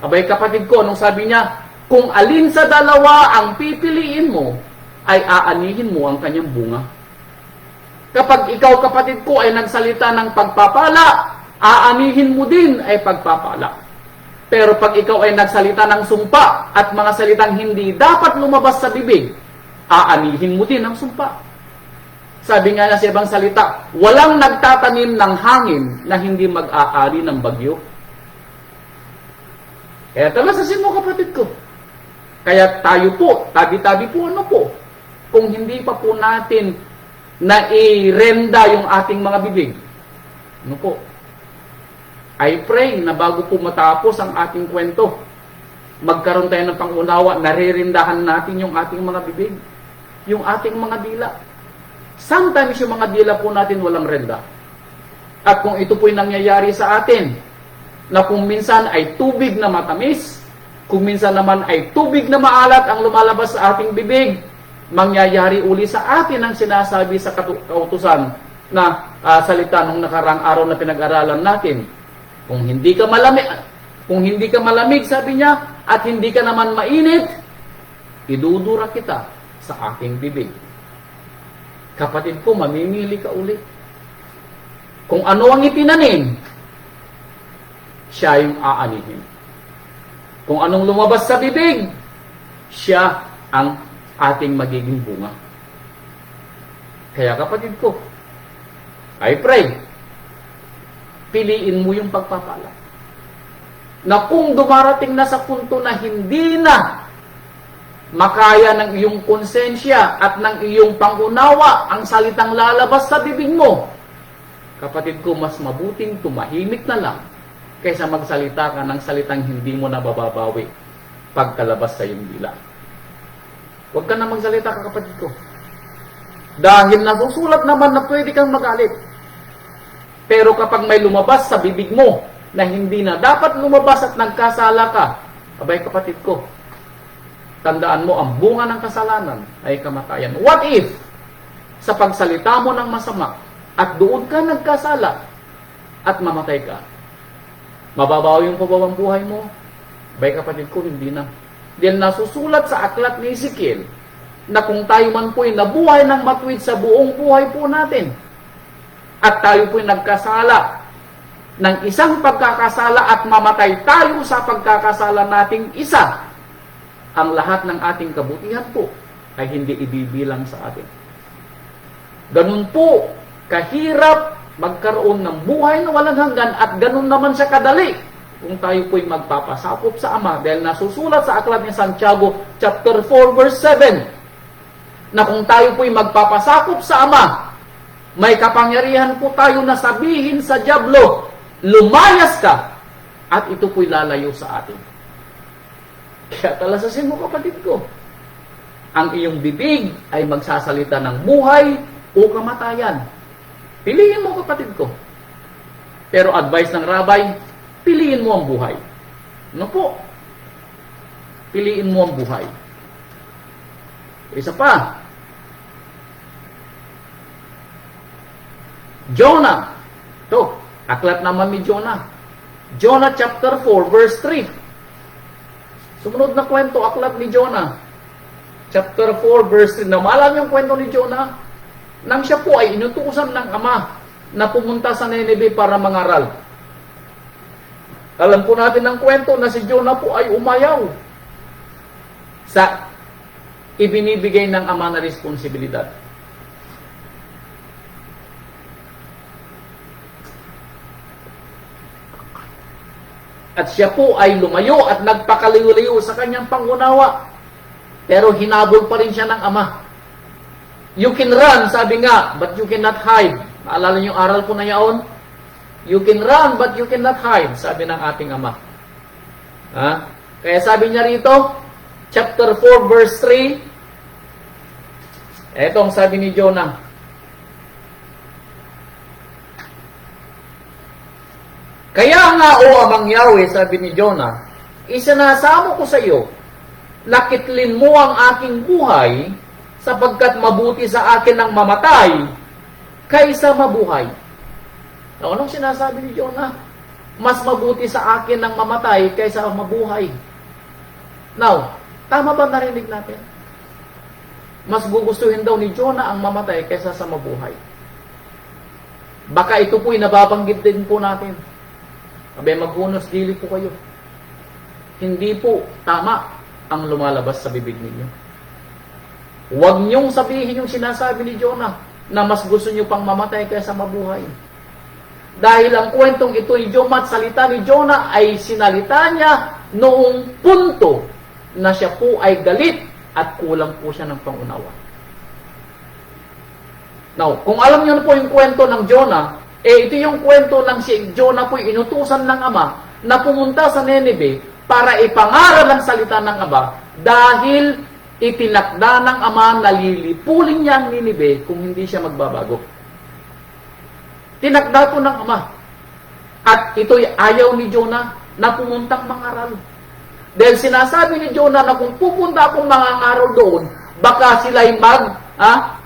Speaker 1: abay kapatid ko, nung sabi niya, kung alin sa dalawa ang pipiliin mo, ay aanihin mo ang kanyang bunga. Kapag ikaw, kapatid ko, ay nagsalita ng pagpapala, aanihin mo din ay pagpapala. Pero pag ikaw ay nagsalita ng sumpa at mga salitang hindi dapat lumabas sa bibig, aanihin mo din ang sumpa. Sabi nga na sa ibang salita, walang nagtatanim ng hangin na hindi mag-aari ng bagyo. Kaya talasasin mo, kapatid ko. Kaya tayo po, tabi-tabi po, ano po, kung hindi pa po natin na i-renda yung ating mga bibig. Ano po? I pray na bago po matapos ang ating kwento, magkaroon tayo ng pangunawa, naririndahan natin yung ating mga bibig, yung ating mga dila. Sometimes yung mga dila po natin walang renda. At kung ito po'y nangyayari sa atin, na kung minsan ay tubig na matamis, kung minsan naman ay tubig na maalat ang lumalabas sa ating bibig, mangyayari uli sa atin ang sinasabi sa kautusan na salita nung nakarang araw na pinag-aralan natin, Kung hindi ka malamig, sabi niya, at hindi ka naman mainit, idudura kita sa aking bibig. Kapatid ko, mamimili ka ulit. Kung ano ang itinanim, siya yung aanihin. Kung anong lumabas sa bibig, siya ang ating magiging bunga. Kaya kapatid ko, I pray, piliin mo yung pagpapala. Na kung dumarating na sa punto na hindi na makaya ng iyong konsensya at ng iyong pangunawa ang salitang lalabas sa bibig mo, kapatid ko, mas mabuting tumahimik na lang kaysa magsalita ka ng salitang hindi mo nababawi pagkalabas sa iyong dila. Huwag ka na magsalita ka, kapatid ko. Dahil nasusulat naman na pwede kang magalit. Pero kapag may lumabas sa bibig mo na hindi na dapat lumabas at nagkasala ka, abay kapatid ko, tandaan mo, ang bunga ng kasalanan ay kamatayan. What if, sa pagsalita mo ng masama, at doon ka nagkasala, at mamatay ka? Mababaw yung pabawang buhay mo? Abay kapatid ko, hindi na. Dahil nasusulat sa aklat ni Ezekiel, na kung tayo man po'y nabuhay ng matuwid sa buong buhay po natin, at tayo po'y nagkasala ng isang pagkakasala at mamatay tayo sa pagkakasala nating isa, ang lahat ng ating kabutihan po ay hindi ibibilang sa atin. Ganun po kahirap magkaroon ng buhay na walang hanggan, at ganun naman siya kadali kung tayo po'y magpapasakop sa Ama, dahil nasusulat sa aklat ni Santiago chapter 4 verse 7 na kung tayo po'y magpapasakop sa Ama, may kapangyarihan po tayo na sabihin sa dyablo, lumayas ka, at ito po'y lalayo sa atin. Kaya talasasin mo, kapatid ko, ang iyong bibig ay magsasalita ng buhay o kamatayan. Piliin mo, kapatid ko. Pero advice ng rabay, piliin mo ang buhay. Ano po? Piliin mo ang buhay. Isa pa. Jonah. Ito, aklat naman ni Jonah. Jonah chapter 4 verse 3. Sumunod na kwento, aklat ni Jonah. Chapter 4 verse 3. Na maalam yung kwento ni Jonah, nang siya po ay inutusan ng Ama na pumunta sa Nineveh para mangaral. Alam po natin ng kwento na si Jonah po ay umayaw sa ibinibigay ng Ama na responsibilidad. At siya po ay lumayo at nagpakalayo-layo sa kanyang pangunawa. Pero hinabol pa rin siya ng Ama. You can run, sabi nga, but you cannot hide. Maalala niyo yung aral ko na yaon? You can run, but you cannot hide, sabi ng ating Ama. Ha? Kaya sabi niya rito, chapter 4, verse 3, eto ang sabi ni Jonah. Kaya nga, o Amang Yahweh, sabi ni Jonah, isinasamo ko sa iyo, nakitlin mo ang aking buhay, sapagkat mabuti sa akin ang mamatay, kaysa mabuhay. Now, anong sinasabi ni Jonah? Mas mabuti sa akin ang mamatay, kaysa mabuhay. Now, tama ba narinig natin? Mas gugustuhin daw ni Jonah ang mamatay, kaysa sa mabuhay. Baka ito po'y nababanggit din po natin. Abay, maghunos dili po kayo. Hindi po tama ang lumalabas sa bibig ninyo. Huwag niyong sabihin yung sinasabi ni Jonah na mas gusto niyo pang mamatay kaysa mabuhay. Dahil ang kwentong ito ni Jonah at salita ni Jonah ay sinalita niya noong punto na siya po ay galit at kulang po siya ng pangunawa. Now, kung alam niyo na po yung kwento ng Jonah, ito yung kwento ng si Jonah po inutusan ng Ama na pumunta sa Nineveh para ipangaral ang salita ng Ama dahil itinakda ng Ama na lilipulin niya ang Nineveh kung hindi siya magbabago. Tinakda po ng Ama. At ito'y ayaw ni Jonah na pumuntang mangaral. Dahil sinasabi ni Jonah na kung pupunta akong mangangaral doon, baka sila'y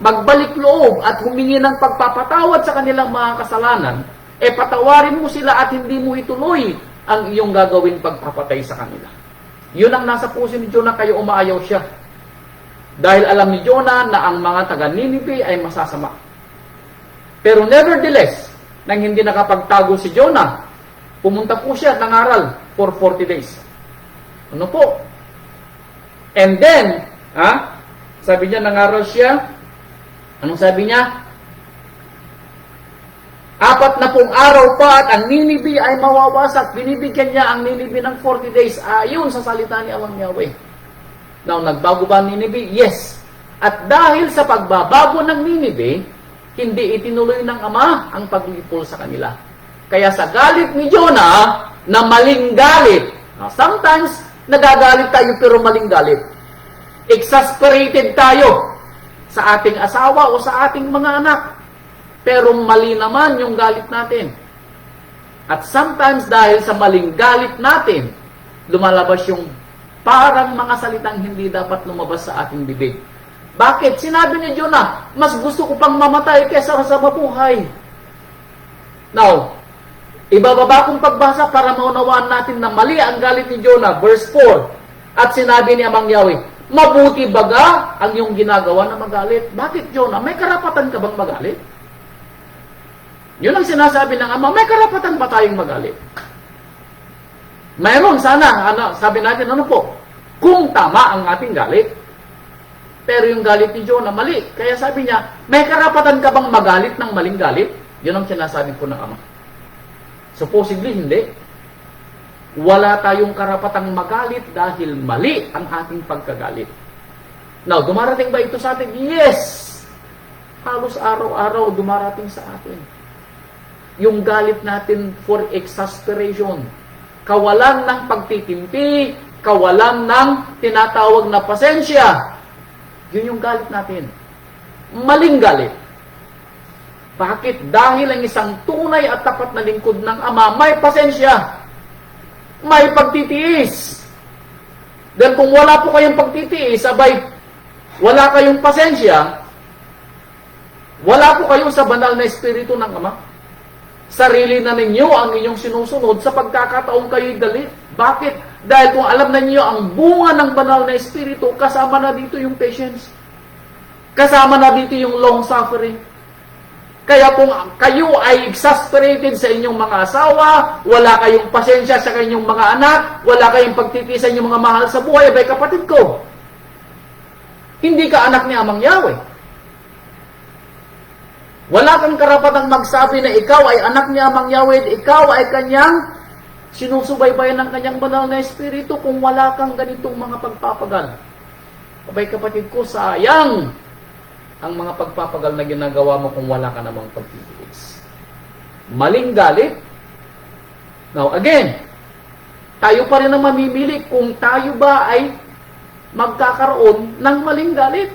Speaker 1: magbalik loob at humingi ng pagpapatawad sa kanilang mga kasalanan, patawarin mo sila at hindi mo ituloy ang iyong gagawing pagpapatay sa kanila. Yun ang nasa puso ni Jonah, kaya umaayaw siya. Dahil alam ni Jonah na ang mga taga-Ninive ay masasama. Pero nevertheless, nang hindi nakapagtago si Jonah, pumunta po siya at nangaral for 40 days. Ano po? And then, sabi niya, nangaral siya. Anong sabi niya? 40 araw pa at ang Ninive ay mawawasak. Binibigyan niya ang Ninive ng 40 days ayon sa salita ni Amang Yahweh. Now, nagbago ba ang Ninive? Yes. At dahil sa pagbabago ng Ninive, hindi itinuloy ng Ama ang paglipol sa kanila. Kaya sa galit ni Jonah, na maling galit. Now, sometimes, nagagalit tayo pero maling galit. Exasperated tayo sa ating asawa o sa ating mga anak. Pero mali naman yung galit natin. At sometimes, dahil sa maling galit natin, lumalabas yung parang mga salitang hindi dapat lumabas sa ating bibig. Bakit? Sinabi ni Jonah, mas gusto ko pang mamatay kaysa sa mabuhay. Now, ibababa kong pagbasa para maunawaan natin na mali ang galit ni Jonah. Verse 4. At sinabi ni Amang Yahweh, mabuti baga ang iyong ginagawa na magalit? Bakit, Jonah? May karapatan ka bang magalit? Yun ang sinasabi ng Ama, may karapatan ba tayong magalit? Mayroon sana, sabi natin, ano po? Kung tama ang ating galit. Pero yung galit ni Jonah, mali. Kaya sabi niya, may karapatan ka bang magalit ng maling galit? Yun ang sinasabi po ng Ama. Supposedly, hindi. Wala tayong karapatang magalit dahil mali ang ating pagkagalit. Now, dumarating ba ito sa atin? Yes! Halos araw-araw dumarating sa atin. Yung galit natin for exasperation. Kawalan ng pagtitimpi, kawalan ng tinatawag na pasensya. Yun yung galit natin. Maling galit. Bakit? Dahil ang isang tunay at tapat na lingkod ng Ama, may pasensya. May pagtitiis. Dahil kung wala po kayong pagtitiis, abay, wala kayong pasensya, wala po kayo sa banal na espiritu ng Ama. Sarili na ninyo ang inyong sinusunod sa pagkakataong kayo'y galit. Bakit? Dahil kung alam na ninyo ang bunga ng banal na espiritu, kasama na dito yung patience. Kasama na dito yung long suffering. Kaya kung kayo ay exasperated sa inyong mga asawa, wala kayong pasensya sa inyong mga anak, wala kayong pagtitiis sa inyong mga mahal sa buhay, abay kapatid ko, hindi ka anak ni Amang Yahweh. Wala kang karapatang magsabi na ikaw ay anak ni Amang Yahweh, ikaw ay kanyang sinusubaybayan ng kanyang banal na espiritu kung wala kang ganitong mga pagpapagal. Abay kapatid ko, sayang ang mga pagpapagal na ginagawa mo kung wala ka namang pagtitiis. Maling galit. Now again, tayo pa rin ang mamimili kung tayo ba ay magkakaroon ng maling galit.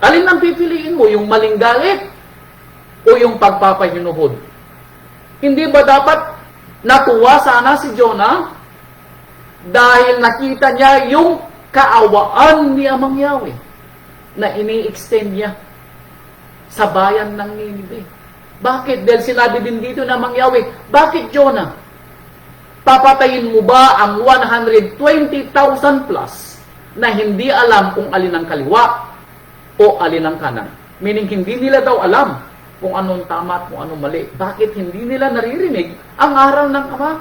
Speaker 1: Alin ang pipiliin mo? Yung maling galit o yung pagpapahinuhod? Hindi ba dapat natuwa sana si Jonah dahil nakita niya yung kaawaan ni Amang Yahweh na ini-extend niya sa bayan ng Ninive? Bakit? Dahil sinabi din dito ng Amang Yahweh, bakit Jonah? Papatayin mo ba ang 120,000 plus na hindi alam kung alin ang kaliwa o alin ang kanan? Meaning, hindi nila daw alam kung anong tama at kung anong mali. Bakit hindi nila naririnig ang aral ng Ama?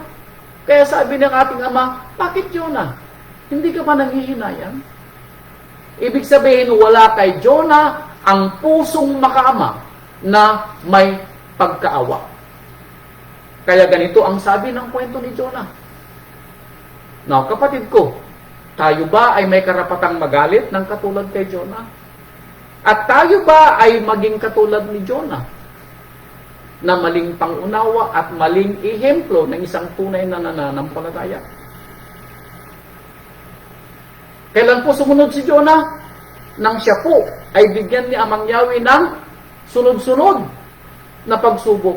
Speaker 1: Kaya sabi ng ating Ama, bakit Jonah? Hindi ka ba nanghihinayang? Ibig sabihin, wala kay Jonah ang pusong makaama na may pagkaawa. Kaya ganito ang sabi ng kwento ni Jonah. Now, kapatid ko, tayo ba ay may karapatang magalit ng katulad kay Jonah? At tayo ba ay maging katulad ni Jonah na maling pangunawa at maling ehemplo ng isang tunay na nananampalataya? Kailan po sumunod si Jonah? Nang siya po ay bigyan ni Amang Yahweh ng sunod-sunod na pagsubok.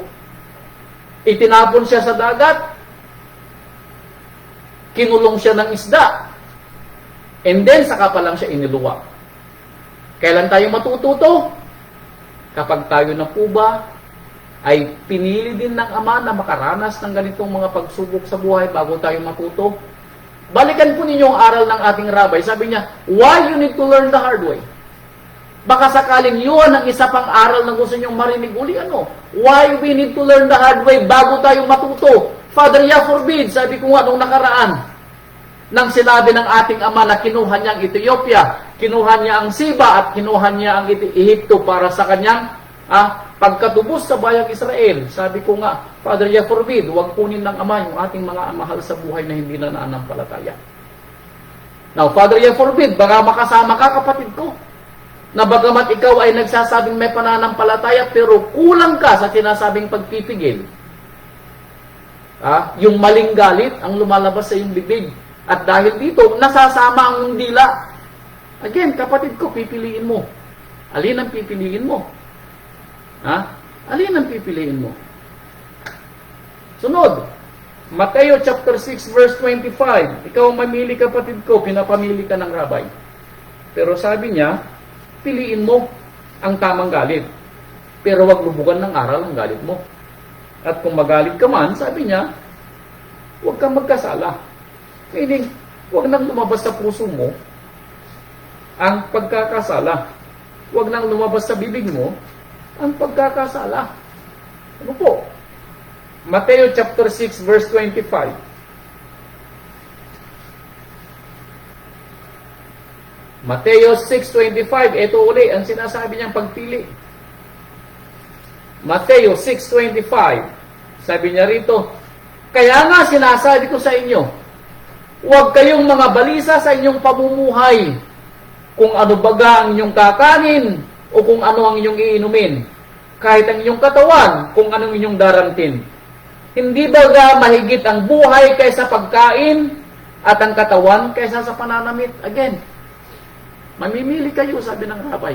Speaker 1: Itinapon siya sa dagat, kinulong siya ng isda, and then saka pa lang siya iniluwa. Kailan tayo matututo? Kapag tayo na po ba ay pinili din ng Ama na makaranas ng ganitong mga pagsubok sa buhay bago tayo matuto. Balikan po ninyo ang aral ng ating rabbi. Sabi niya, why you need to learn the hard way? Baka sakaling yun ang isa pang aral na gusto nyong marinig uli. Why we need to learn the hard way bago tayo matuto? Father, forbid. Sabi ko nga nung nakaraan, nang sinabi ng ating Ama na kinuha niya ang Ethiopia, kinuha niya ang Siba, at kinuha niya ang Ehipto para sa kanyang pagkatubos sa bayang Israel. Sabi ko nga, Father, forbid, huwag kunin ng Ama yung ating mga mahal sa buhay na hindi na naanampalataya. Now, Father, forbid, baka makasama ka, kapatid ko, na bagamat ikaw ay nagsasabing may pananampalataya, pero kulang ka sa sinasabing pagpipigil. Yung maling galit ang lumalabas sa iyong bibig. At dahil dito, nasasama ang dila. Again, kapatid ko, pipiliin mo. Alin ang pipiliin mo? Alin ang pipiliin mo? Sunod, Mateo chapter 6 verse 25. Ikaw mamili, kapatid ko, pinapamili ka ng rabbi. Pero sabi niya, piliin mo ang tamang galit. Pero wag lubugan ng aral ang galit mo. At kung magalit ka man, sabi niya, huwag kang magkasala. Meaning, huwag nang lumabas sa puso mo ang pagkakasala. Huwag nang lumabas sa bibig mo ang pagkakasala. Ano po? Mateo chapter 6 verse 25. Mateo 6:25, ito uli ang sinasabi niyang pagpili. Mateo 6:25, sabi niya rito, kaya nga sinasabi ko sa inyo, huwag kayong mga balisa sa inyong pamumuhay, kung ano baga ang inyong kakanin, o kung ano ang inyong iinumin, kahit ang inyong katawan, kung anong inyong darantin. Hindi baga mahigit ang buhay kaysa pagkain, at ang katawan kaysa sa pananamit? Again, mamimili kayo, sabi ng rabbi.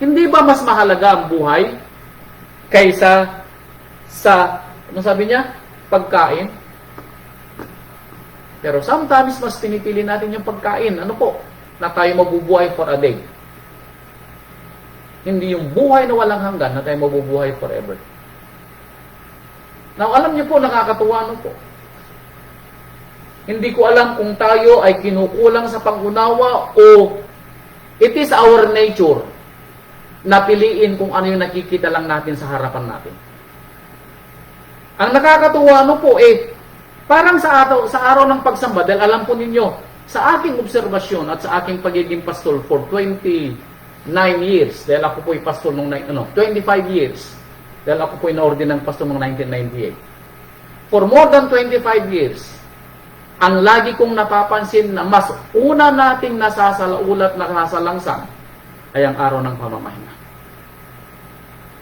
Speaker 1: Hindi ba mas mahalaga ang buhay kaysa sa, ano sabi niya? Pagkain? Pero sometimes, mas pinipili natin yung pagkain. Ano po? Na tayo mabubuhay for a day. Hindi yung buhay na walang hanggan na tayo mabubuhay forever. Now, alam niyo po, nakakatuwa ano po. Hindi ko alam kung tayo ay kinukulang sa pangunawa o it is our nature na piliin kung ano yung nakikita lang natin sa harapan natin. Ang nakakatuwa ano po parang sa araw ng pagsamba, dahil alam po ninyo, sa aking obserbasyon at sa aking pagiging pastor for 29 years, dahil ako po'y pastor nung 25 years, dahil ako po'y na-ordain ng pastor noong 1998. For more than 25 years, ang lagi kong napapansin na mas una nating nasasalaulat na nasalangsang ay ang araw ng pamamahinga.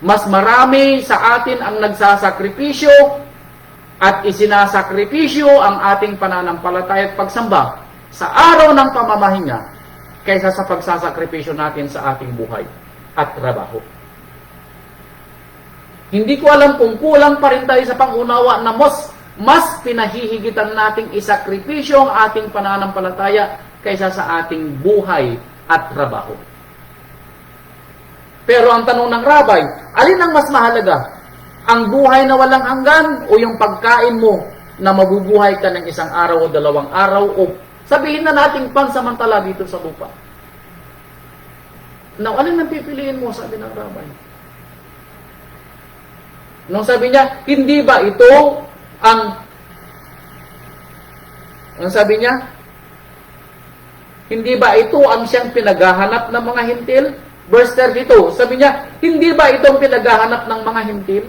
Speaker 1: Mas marami sa atin ang nagsasakripisyo at isinasakripisyo ang ating pananampalataya at pagsamba sa araw ng pamamahinga kaysa sa pagsasakripisyo natin sa ating buhay at trabaho. Hindi ko alam kung kulang pa rin tayo sa pangunawa na mas pinahihigitan nating isakripisyo ang ating pananampalataya kaysa sa ating buhay at trabaho. Pero ang tanong ng rabbi, alin ang mas mahalaga? Ang buhay na walang hanggan o yung pagkain mo na mabubuhay ka ng isang araw o 2 araw o sabihin na nating pansamantala dito sa lupa? Now, alin ang pipiliin mo? Sabi ng rabbi. Nung sabi niya, hindi ba ito ang sabi niya, hindi ba ito ang siyang pinaghahanap ng mga hintil? Verse 32, sabi niya, hindi ba ito ang pinaghahanap ng mga hintil?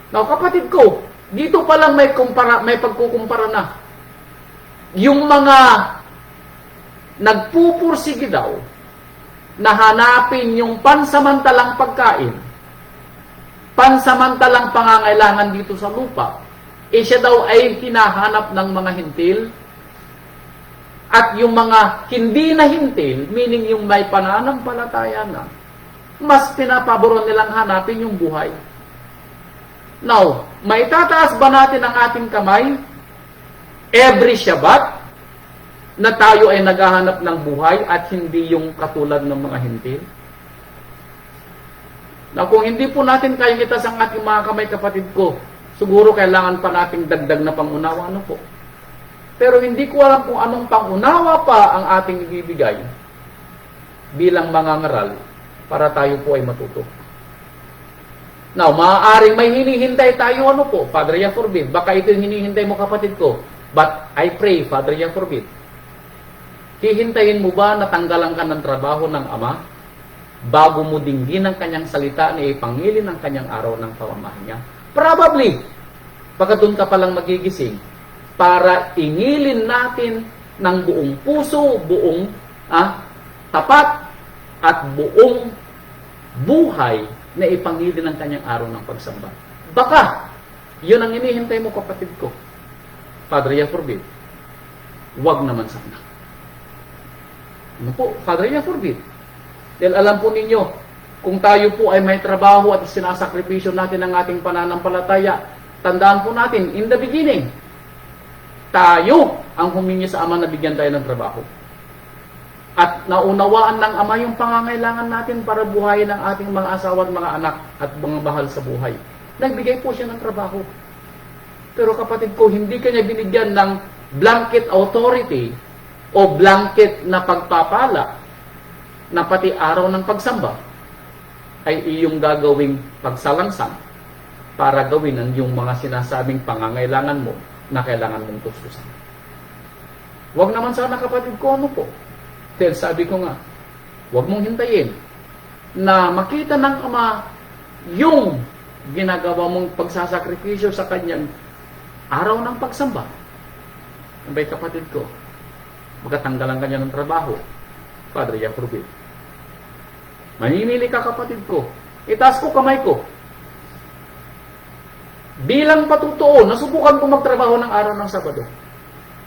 Speaker 1: Now, kapatid ko, dito pa lang may pagkukumpara na. Yung mga nagpupursige daw na hanapin yung pansamantalang pagkain, pansamantalang pangangailangan dito sa lupa, siya daw ay hinahanap ng mga hintil. At yung mga hindi na hintil, meaning yung may pananampalataya na, mas pinapaboron nilang hanapin yung buhay. Now, maitataas ba natin ang ating kamay every Shabbat na tayo ay naghahanap ng buhay at hindi yung katulad ng mga hintil? Na kung hindi po natin kayang itas ang ating mga kamay, kapatid ko, siguro kailangan pa nating dagdag na pangunawa. Ano po? Pero hindi ko alam kung anong pangunawa pa ang ating ibibigay bilang mangangaral para tayo po ay matuto. Now, maaaring may hinihintay tayo, ano po, Father, ya forbid. Baka ito yung hinihintay mo, kapatid ko. But I pray, Father, ya forbid. Hihintayin mo ba na tanggalan ka ng trabaho ng Ama bago mo dinggin ang kanyang salita na ipangilin ang kanyang araw ng pamamahay niya? Probably. Baka doon ka palang magigising para ingilin natin ng buong puso, buong tapat at buong buhay na ipangilin ang kanyang araw ng pagsamba. Baka, yun ang inihintay mo, kapatid ko. Father, ya forbid. Huwag naman sana. Ano po? Father, ya forbid. Dahil alam po ninyo, kung tayo po ay may trabaho at sinasakripisyo natin ang ating pananampalataya, tandaan po natin, in the beginning, tayo ang humingi sa Ama na bigyan tayo ng trabaho. At naunawaan ng Ama yung pangangailangan natin para buhayin ang ating mga asawa at mga anak at mga bahal sa buhay. Nagbigay po siya ng trabaho. Pero kapatid ko, hindi kanya binigyan ng blanket authority o blanket na pagpapala na pati araw ng pagsamba ay iyong gagawing pagsalangsang para gawin ang yung mga sinasabing pangangailangan mo na kailangan mong tustusan. Huwag naman sana, kapatid ko, ano po? Dahil sabi ko nga, huwag mong hintayin na makita ng Ama yung ginagawa mong pagsasakripisyo sa kanyang araw ng pagsamba. Abay, kapatid ko, magkatanggalan kanya ng trabaho. Padre, ya forbid. Manimili ka, kapatid ko. Itaas ko kamay ko. Bilang patutuo, nasubukan ko magtrabaho ng araw ng Sabado.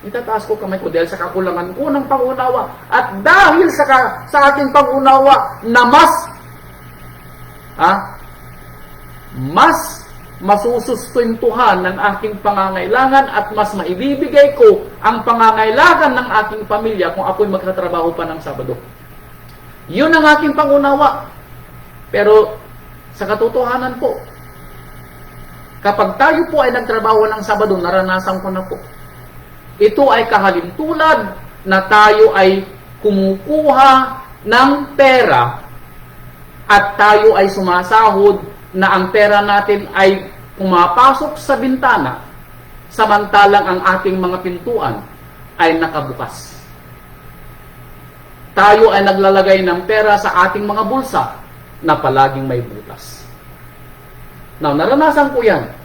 Speaker 1: Itataas ko kamay ko dahil sa kakulangan ko ng pangunawa. At dahil sa aking pangunawa na mas masusustentuhan ng aking pangangailangan at mas maibibigay ko ang pangangailangan ng aking pamilya kung ako'y magtatrabaho pa ng Sabado. Yun ang aking pangunawa. Pero sa katotohanan po, kapag tayo po ay nagtrabaho ng Sabado, naranasan ko na po. Ito ay kahalintulad na tayo ay kumukuha ng pera at tayo ay sumasahod na ang pera natin ay pumapasok sa bintana samantalang ang ating mga pintuan ay nakabukas. Tayo ay naglalagay ng pera sa ating mga bulsa na palaging may butas. Now, naranasan ko yan.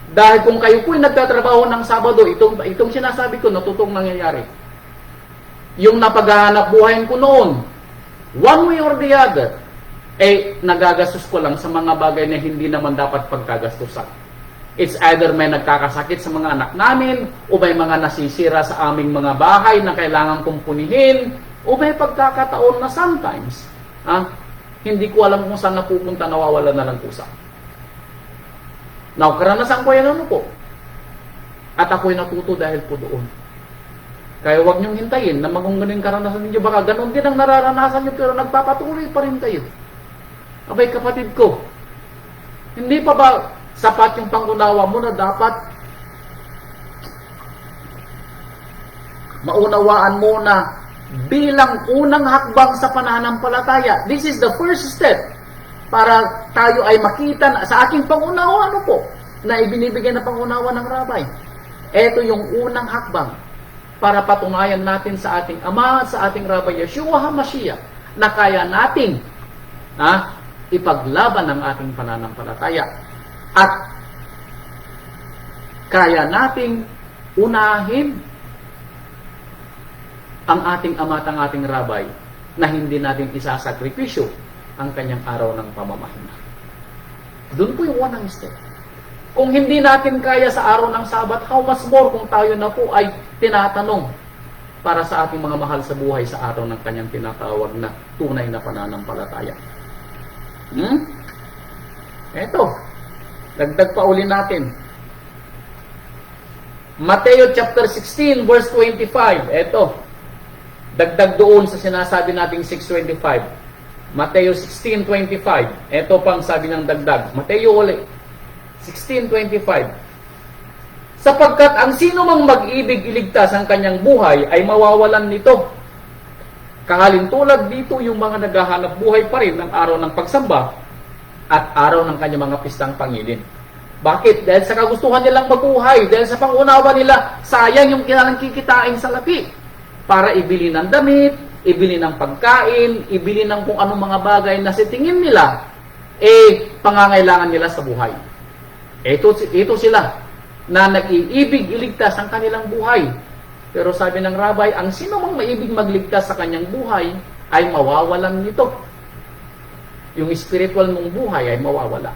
Speaker 1: Dahil kung kayo po'y nagtatrabaho ng Sabado, itong sinasabi ko, natutong nangyayari. Yung napaghahanap buhayin ko noon, one way or the other, nagagastos ko lang sa mga bagay na hindi naman dapat pagkagastusan. It's either may nagkakasakit sa mga anak namin, o may mga nasisira sa aming mga bahay na kailangan kumpunihin, o may pagkakataon na sometimes, hindi ko alam kung saan napupunta, nawawala na lang kusa. Now, karanasan ko yan, ano po? At ako'y natuto dahil po doon. Kaya huwag niyong hintayin na magunggaling karanasan ninyo. Baka ganun din ang nararanasan niyo, pero nagpapatuloy pa rin kayo. Abay, kapatid ko, hindi pa ba sapat yung pangunawa mo na dapat maunawaan mo na bilang unang hakbang sa pananampalataya, this is the first step para tayo ay makita sa aking pangunawa, ano po, na ibinibigay na pangunawa ng Rabay. Ito yung unang hakbang para patunayan natin sa ating Ama, sa ating Rabay Yeshua HaMashiach, na kaya nating ipaglaban ang ating pananampalataya at kaya nating unahin ang ating Ama at ang ating Rabay na hindi natin isasakripisyo ang kanyang araw ng pamamahinga. Doon po yung unang step. Kung hindi natin kaya sa araw ng Sabat, how much more kung tayo na po ay tinatanong para sa ating mga mahal sa buhay sa araw ng kanyang tinatawag na tunay na pananampalataya. Eto, dagdag pa uli natin. Mateo chapter 16 verse 25. Eto, dagdag doon sa sinasabi nating 6:25. Mateo 16:25. Ito pang sabi ng dagdag. Mateo ulit. 16:25. Sapagkat ang sino mang mag-ibig iligtas ang kanyang buhay ay mawawalan nito. Kahalintulad dito yung mga naghahanap buhay pa rin ng araw ng pagsamba at araw ng kanyang mga pistang pangilin. Bakit? Dahil sa kagustuhan nilang mabuhay, dahil sa pangunawa nila, sayang yung kailangang kikitain sa lapi para ibili ng damit, ibili ng pagkain, ibili ng kung anong mga bagay na sa tingin nila, pangangailangan nila sa buhay. Ito sila na nag-iibig iligtas ang kanilang buhay. Pero sabi ng rabbi, ang sino mang maibig magligtas sa kanyang buhay ay mawawalan nito. Yung spiritual mong buhay ay mawawala.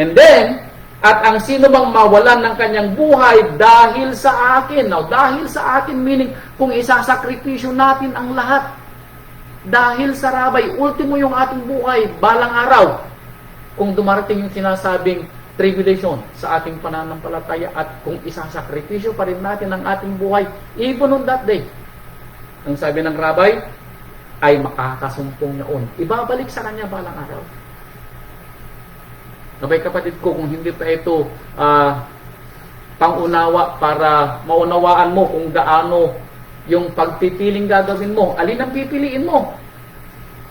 Speaker 1: And then, at ang sino mang mawalan ng kanyang buhay dahil sa akin. Now, dahil sa akin, meaning kung isasakripisyo natin ang lahat. Dahil sa rabbi, ultimo yung ating buhay, balang araw. Kung dumarating yung sinasabing tribulation sa ating pananampalataya at kung isasakripisyo pa rin natin ang ating buhay, even on that day, ang sabi ng rabbi, ay makakasumpong noon. Ibabalik sa kanya balang araw. Nabay kapatid ko, kung hindi pa ito pangunawa para maunawaan mo kung gaano yung pagpipiling gagawin mo, alin ang pipiliin mo?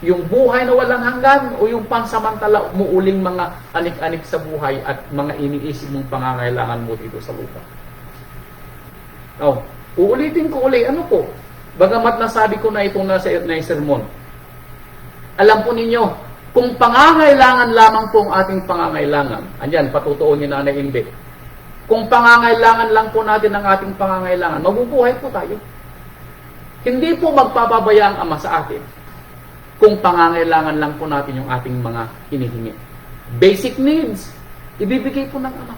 Speaker 1: Yung buhay na walang hanggan o yung pansamantala muuling mga anik-anik sa buhay at mga iniisip mong pangangailangan mo dito sa lupa? Uulitin ko uli, ano po? Bagamat nasabi ko na itong nasa sermon, alam po ninyo, kung pangangailangan lamang po ang ating pangangailangan, andyan, patutuon ni Nanay Imbe, kung pangangailangan lang po natin ang ating pangangailangan, mabubuhay po tayo. Hindi po magpapabaya ang Ama sa atin kung pangangailangan lang po natin yung ating mga hinihingi. Basic needs, ibibigay po ng Ama.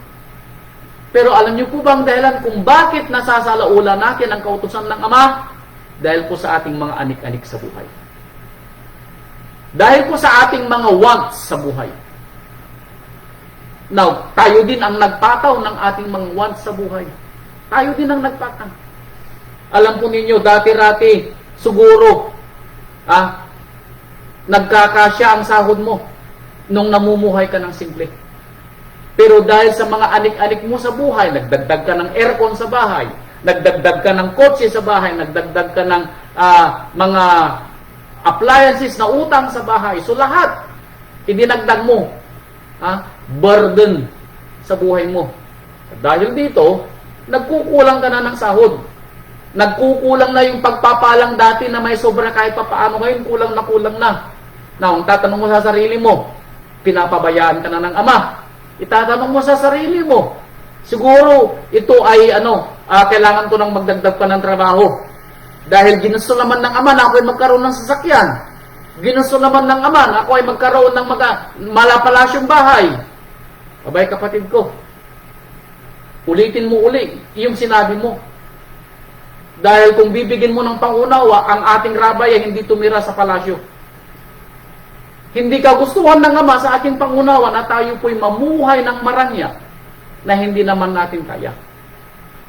Speaker 1: Pero alam niyo po bang dahilan kung bakit nasasalaula natin ang kautusan ng Ama? Dahil po sa ating mga anik-anik sa buhay. Dahil po sa ating mga wants sa buhay. Now, tayo din ang nagpataw ng ating mga wants sa buhay. Tayo din ang nagpataw. Alam po ninyo, dati-rati, siguro, nagkakasya ang sahod mo nung namumuhay ka ng simple. Pero dahil sa mga anik-anik mo sa buhay, nagdagdag ka ng aircon sa bahay, nagdagdag ka ng kotse sa bahay, nagdagdag ka ng mga appliances na utang sa bahay. So lahat, idinagdag mo, burden sa buhay mo. Dahil dito, nagkukulang ka na ng sahod. Nagkukulang na yung pagpapalang dati na may sobra kahit pa paano, ngayon kulang na. Now, ang tatanong mo sa sarili mo, pinapabayaan ka na ng Ama. Itatanong mo sa sarili mo, siguro ito ay kailangan ko nang magdagdag pa ng trabaho. Dahil ginusto naman ng Ama na ako ay magkaroon ng sasakyan. Ginusto naman ng Ama na ako ay magkaroon ng malapalasyong bahay. Abay kapatid ko, ulitin mo uli yung sinabi mo. Dahil kung bibigyan mo ng pangunawa, ang ating rabay ay hindi tumira sa palasyo. Hindi kagustuhan ng Ama sa ating pangunawa na tayo po'y mamuhay ng marangya na hindi naman natin kaya.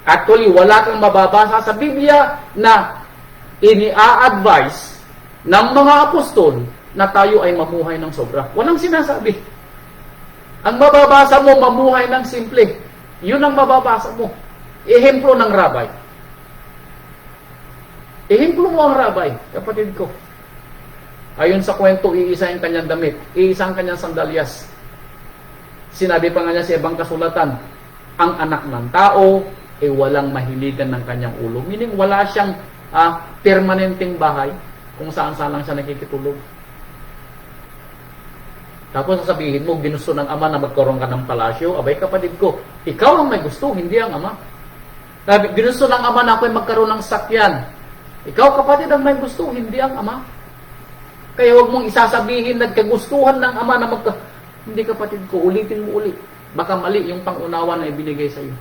Speaker 1: Actually, wala kang mababasa sa Biblia na ini-a-advise ng mga apostol na tayo ay mamuhay ng sobra. Walang sinasabi. Ang mababasa mo, mamuhay ng simple. Yun ang mababasa mo. Ehemplo ng rabay. Ehemplo mo ang rabay, kapatid ko. Ayon sa kwento, iisa ang kanyang damit, iisa ang kanyang sandalyas. Sinabi pa nga niya sa ibang kasulatan, ang anak ng tao ay walang mahiligan ng kanyang ulo. Meaning, wala siyang permanenteng bahay kung saan-saan lang siya nakikitulog. Tapos sasabihin mo, ginusto ng Ama na magkaroon ka ng palasyo. Abay kapatid ko, ikaw ang may gusto, hindi ang Ama. Ginusto ng Ama na ako'y magkaroon ng sakyan. Ikaw kapatid ang may gusto, hindi ang Ama. Kaya huwag mong isasabihin nagkagustuhan ng Ama na hindi kapatid ko, ulitin mo ulit. Baka mali yung pangunawa na ibinigay sa iyo.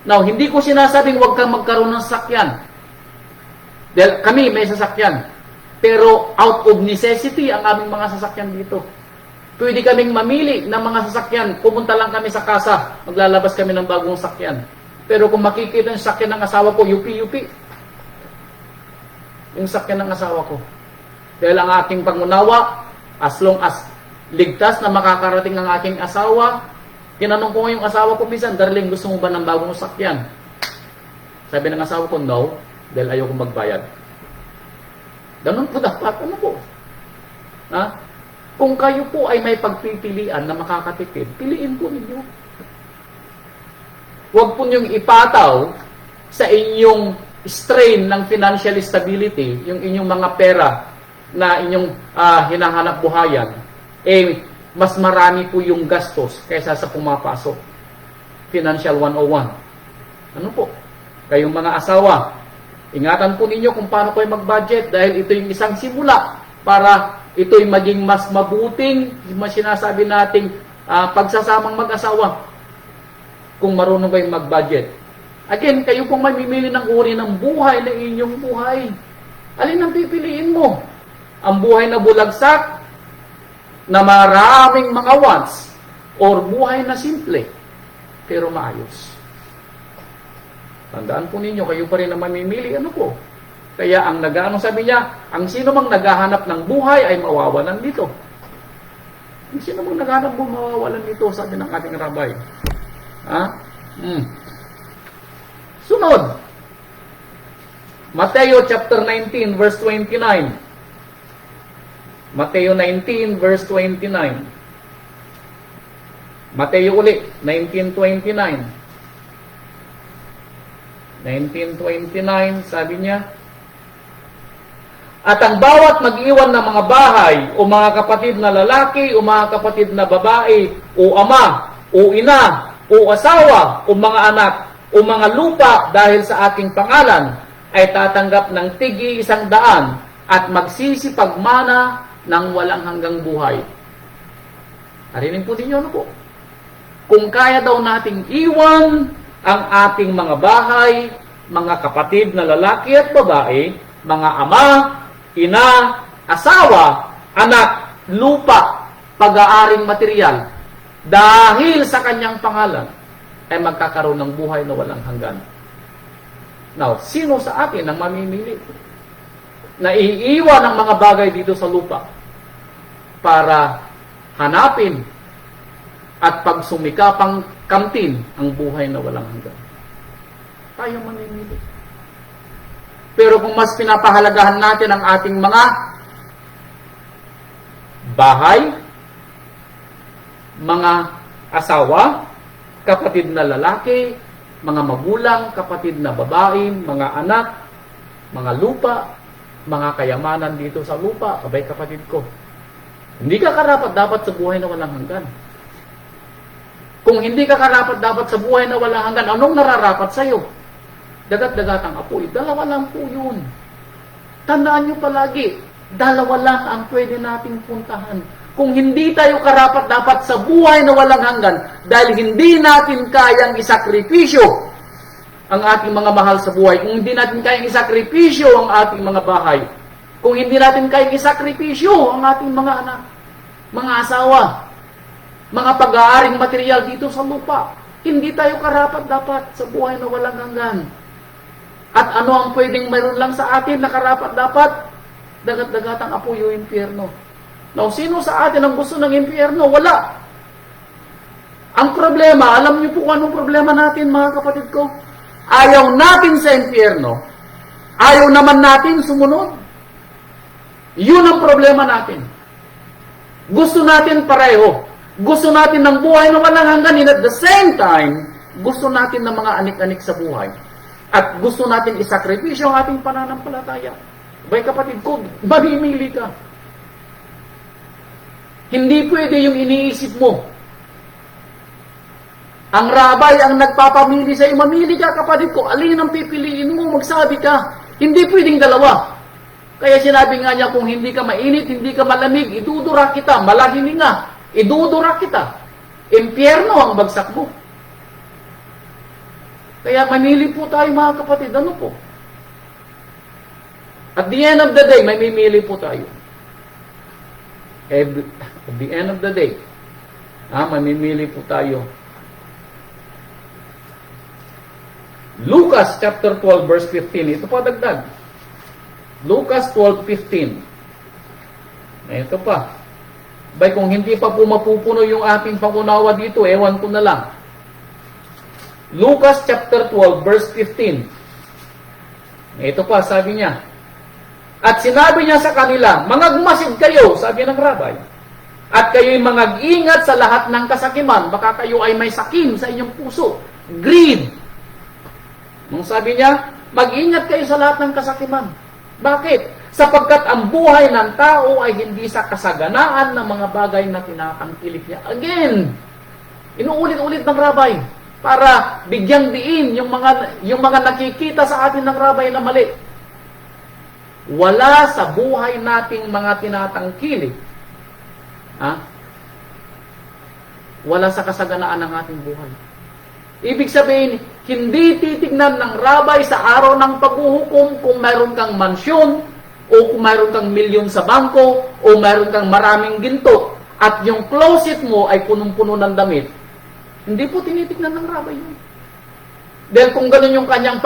Speaker 1: Now, hindi ko sinasabing huwag kang magkaroon ng sakyan. Dahil kami may sasakyan. Pero out of necessity ang aming mga sasakyan dito. Pwede kaming mamili ng mga sasakyan. Pumunta lang kami sa kasa. Maglalabas kami ng bagong sakyan. Pero kung makikita yung sakyan ng asawa ko, yupi-yupi. Yung sakyan ng asawa ko. Dahil ang aking pangunawa, as long as ligtas na makakarating ang aking asawa, tinanong ko nga yung asawa ko minsan, darling, gusto mo ba ng bagong sakyan? Sabi ng asawa ko, no, dahil ayaw kong magbayad. Ganun po dapat, ano po? Ha? Kung kayo po ay may pagpipilian na makakatipid, piliin po ninyo. Huwag po niyong ipataw sa inyong strain ng financial stability, yung inyong mga pera na inyong hinahanap buhayan, mas marami po yung gastos kaysa sa pumapasok. Financial 101. Ano po? Kayong mga asawa, ingatan po ninyo kung paano kayo mag-budget dahil ito yung isang simula para ito'y maging mas mabuting, mas sinasabi nating pagsasamang mag-asawa kung marunong kayong mag-budget. Again, kayo pong mamimili ng uri ng buhay na inyong buhay. Alin ang pipiliin mo? Ang buhay na bulagsak, na maraming mga wants, or buhay na simple, pero maayos. Tandaan po ninyo, kayo pa rin ang mamimili, ano po? Kaya ang sabi niya, ang sino mang naghahanap ng buhay ay mawawalan dito. Ang sino mang naghahanap mo mawawalan dito, sabi ng ating rabay. Sunod. Mateo chapter 19 verse 29. Mateo 19 verse 29. Mateo uli 19:29. 19:29 sabi niya, at ang bawat mag-iwan ng mga bahay o mga kapatid na lalaki o mga kapatid na babae o ama o ina o asawa o mga anak o mga lupa dahil sa aking pangalan ay tatanggap ng tigi 100 at magsisipagmana ng walang hanggang buhay. Narinig po ninyo, ano po? Kung kaya daw nating iwan ang ating mga bahay, mga kapatid na lalaki at babae, mga ama, ina, asawa, anak, lupa, pag-aaring material, dahil sa kanyang pangalan, ay magkakaroon ng buhay na walang hanggan. Now, sino sa atin ang mamimili na iiwan ang mga bagay dito sa lupa para hanapin at pagsumikapang kamtin ang buhay na walang hanggan? Tayo mamimili. Pero kung mas pinapahalagahan natin ang ating mga bahay, mga asawa, kapatid na lalaki, mga magulang, kapatid na babae, mga anak, mga lupa, mga kayamanan dito sa lupa, abay kapatid ko, hindi ka karapat dapat sa buhay na walang hanggan. Kung hindi ka karapat dapat sa buhay na walang hanggan, anong nararapat sa'yo? Dagat-dagatang apoy, dalawa lang po yun. Tandaan nyo palagi, dalawa lang ang pwede nating puntahan. Kung hindi tayo karapat dapat sa buhay na walang hanggan, dahil hindi natin kayang isakripisyo ang ating mga mahal sa buhay, kung hindi natin kayang isakripisyo ang ating mga bahay, kung hindi natin kayang isakripisyo ang ating mga anak, mga asawa, mga pag-aaring material dito sa lupa, hindi tayo karapat dapat sa buhay na walang hanggan. At ano ang pwedeng mayroon lang sa atin na karapat dapat? Dagat-dagatang apoy o impyerno. Now, sino sa atin ang gusto ng impyerno? Wala. Ang problema, alam niyo po kung anong problema natin, mga kapatid ko? Ayaw natin sa impyerno. Ayaw naman natin sumunod. Yun ang problema natin. Gusto natin pareho. Gusto natin ng buhay na walang hanggan. At the same time, gusto natin ng mga anik-anik sa buhay. At gusto natin isakripisyo ang ating pananampalataya. Bay kapatid ko, mamimili ka. Hindi pwede yung iniisip mo. Ang rabay ang nagpapamili sa iyo. Mamili ka kapatid ko. Alin ang pipiliin mo? Magsabi ka. Hindi pwedeng dalawa. Kaya sinabi nga niya, kung hindi ka mainit, hindi ka malamig, idudura kita. Malahini nga. Idudura kita. Impyerno ang bagsak mo. Kaya mamili po tayo, mga kapatid. Ano po? At the end of the day, may mimili po tayo. At the end of the day, mamimili po tayo. Lucas chapter 12 verse 15. Ito po dagdag. Lucas 12:15. Ito pa. Bay, kung hindi pa po mapupuno yung ating pangunawa dito, ewan ko na lang. Lucas chapter 12, verse 15. Ito pa, sabi niya. At sinabi niya sa kanila, mangagmasid kayo, sabi ng rabay. At kayo'y mangag-ingat sa lahat ng kasakiman, baka kayo ay may sakim sa inyong puso. Greed. Nung sabi niya, mag-ingat kayo sa lahat ng kasakiman. Bakit? Sapagkat ang buhay ng tao ay hindi sa kasaganaan ng mga bagay na tinatangkilik niya. Again, inuulit-ulit ng rabay para bigyang diin yung mga nakikita sa atin ng rabay na mali. Wala sa buhay nating mga tinatangkilik. Wala sa kasaganaan ng ating buhay. Ibig sabihin, hindi titignan ng rabay sa araw ng paghuhukom kung mayroon kang mansyon, o kung mayroon kang milyon sa bangko, o mayroon kang maraming ginto, at yung closet mo ay punong-puno ng damit, hindi po tinitignan ng rabay yun. Dahil kung ganun yung kanyang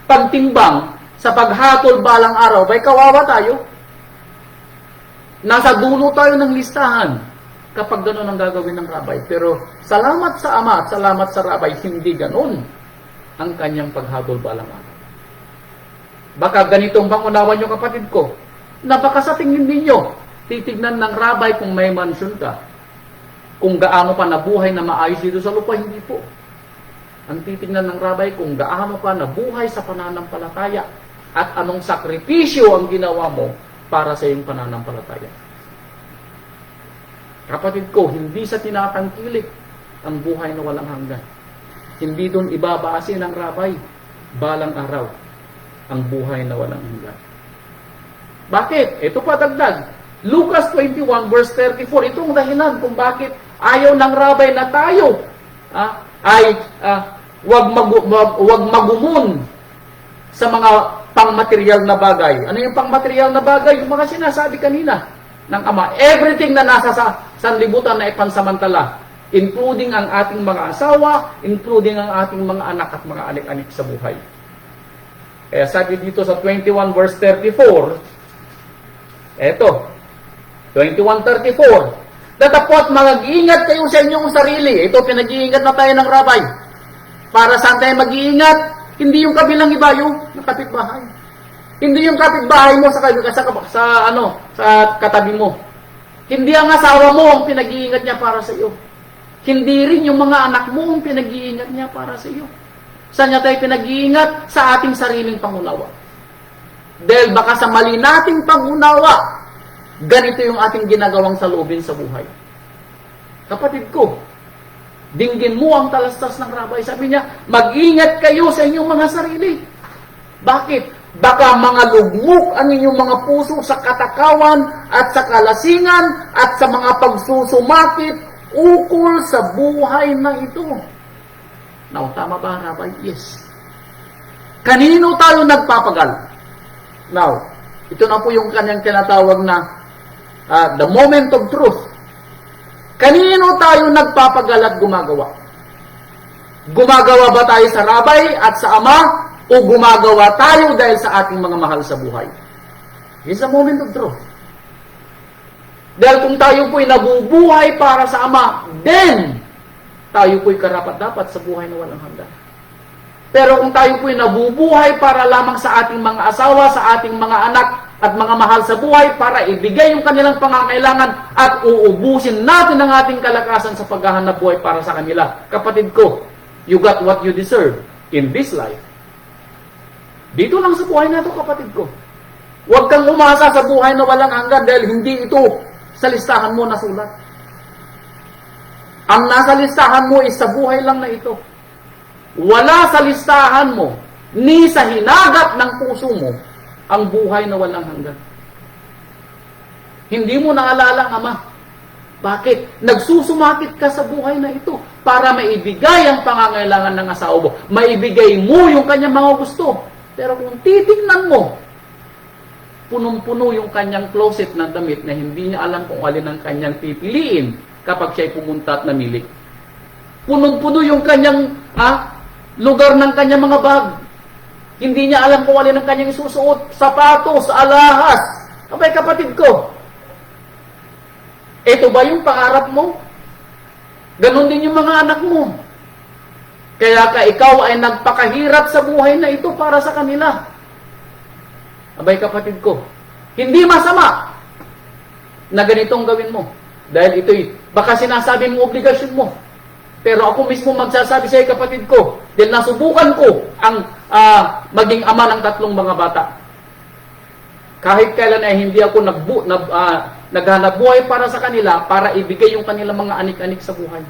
Speaker 1: pagtimbang sa paghatol balang araw, bay kawawa tayo. Nasa dulo tayo ng listahan kapag ganun ang gagawin ng rabay. Pero salamat sa Ama at salamat sa rabay, hindi ganun ang kanyang paghatol balang araw. Baka ganitong pangunawa nyo, kapatid ko, na baka sa tingin ninyo, titignan ng rabay kung may mansyon ka, kung gaano pa nabuhay na maayos dito sa lupa, hindi po. Ang titignan ng rabay kung gaano ka nabuhay sa pananampalataya at anong sakripisyo ang ginawa mo para sa iyong pananampalataya. Kapatid ko, hindi sa tinatangkilik ang buhay na walang hanggan. Hindi doon ibabase ng rabay balang araw ang buhay na walang hanggan. Bakit? Ito pa dagdag. Lucas 21 verse 34. Itong dahilan kung bakit ayaw ng rabay na tayo wag magumon sa mga pangmaterial na bagay. Ano yung pangmaterial na bagay? Yung mga sinasabi kanina ng Ama. Everything na nasa sanlibutan na ipansamantala, including ang ating mga asawa, including ang ating mga anak at mga anik-anik sa buhay. Kaya sabi dito sa 21 verse 34, eto, 21:34, datapot mag-iingat kayo sa inyong sarili. Ito, pinag-iingat na tayo ng rabay. Para saan tayo mag-iingat? Hindi yung kabilang ibayo ng kapitbahay. Hindi yung kapitbahay mo sa katabi mo. Hindi ang asawa mo ang pinag-iingat niya para sa iyo. Hindi rin yung mga anak mo ang pinag-iingat niya para sa iyo. Saan niya tayo pinag-iingat? Sa ating sariling pangunawa. Dahil baka sa mali nating pangunawa, ganito yung ating ginagawang saloobin sa buhay. Kapatid ko, dinggin mo ang talastas ng rabay. Sabi niya, mag-ingat kayo sa inyong mga sarili. Bakit? Baka mga lugmok ang inyong mga puso sa katakawan at sa kalasingan at sa mga pagsusumakit ukol sa buhay na ito. Now, tama ba, Rabay? Yes. Kanino tayo nagpapagal? Now, ito na po yung kanyang tinatawag na the moment of truth. Kanino tayo nagpapagal at gumagawa? Gumagawa ba tayo sa Rabay at sa Ama? O gumagawa tayo dahil sa ating mga mahal sa buhay? It's a moment of truth. Dahil kung tayo po'y nabubuhay para sa Ama, then tayo po'y karapat-dapat sa buhay na walang hanggan. Pero kung tayo po'y nabubuhay para lamang sa ating mga asawa, sa ating mga anak, at mga mahal sa buhay, para ibigay yung kanilang pangangailangan at uubusin natin ang ating kalakasan sa paghahanap buhay para sa kanila. Kapatid ko, you got what you deserve in this life. Dito lang sa buhay na ito, kapatid ko. Huwag kang umasa sa buhay na walang hanggan dahil hindi ito sa listahan mo nasulat. Ang nasa listahan mo is sa buhay lang na ito. Wala sa listahan mo, ni sa hinagat ng puso mo, ang buhay na walang hanggan. Hindi mo naalala ang Ama. Bakit? Nagsusumakit ka sa buhay na ito para maibigay ang pangangailangan ng asawa mo. Maibigay mo yung kanyang mga gusto. Pero kung titignan mo, punong-puno yung kanyang closet na damit na hindi niya alam kung alin ang kanyang pipiliin kapag siya'y pumunta at namili. Punong-puno yung kanyang lugar ng kanyang mga bag. Hindi niya alam kung alin ang kanyang isusuot, sapatos, alahas. Abay, kapatid ko, Ito ba yung pangarap mo? Ganon din yung mga anak mo. Kaya ka ikaw ay nagpakahirap sa buhay na ito para sa kanila. Abay kapatid ko, hindi masama na ganitong gawin mo. Dahil ito'y baka sinasabi mo obligasyon mo. Pero ako mismo magsasabi sa iyo kapatid ko, dahil nasubukan ko ang maging ama ng 3 mga bata. Kahit kailan ay hindi ako naghanap buhay para sa kanila para ibigay yung kanilang mga anik-anik sa buhay.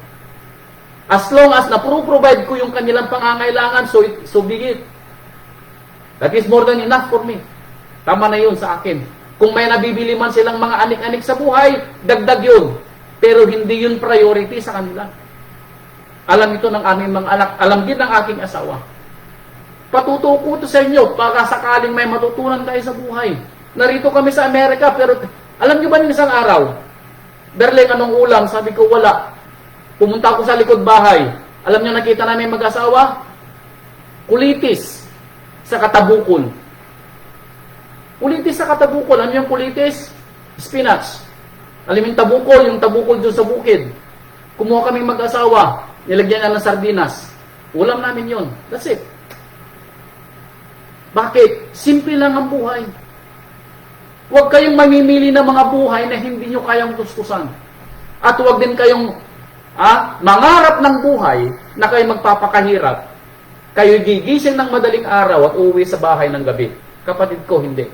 Speaker 1: As long as na-provide ko yung kanilang pangangailangan, so be it. That is more than enough for me. Tama na yun sa akin. Kung may nabibili man silang mga anik-anik sa buhay, dagdag yun. Pero hindi yun priority sa kanila. Alam ito ng aming mga anak. Alam din ng aking asawa. Patutuko ito sa inyo para sakaling may matutunan tayo sa buhay. Narito kami sa Amerika, pero alam niyo ba ng isang araw? Darling, anong ulam? Sabi ko, wala. Pumunta ako sa likod bahay. Alam niyo, nakita namin mag-asawa? Kulitis sa katabukol. Kulitis sa katabukol. Ano yung kulitis? Spinach. Alam yung tabukol doon sa bukid. Kumuha kaming mag-asawa. Nilagyan niya ng sardinas. Ulam namin yun. That's it. Bakit? Simple lang ang buhay. Huwag kayong mamimili ng mga buhay na hindi nyo kayang tuskusan. At huwag din kayong mangarap ng buhay na kayo magpapakahirap. Kayo gigising ng madaling araw at uuwi sa bahay ng gabi. Kapatid ko, hindi.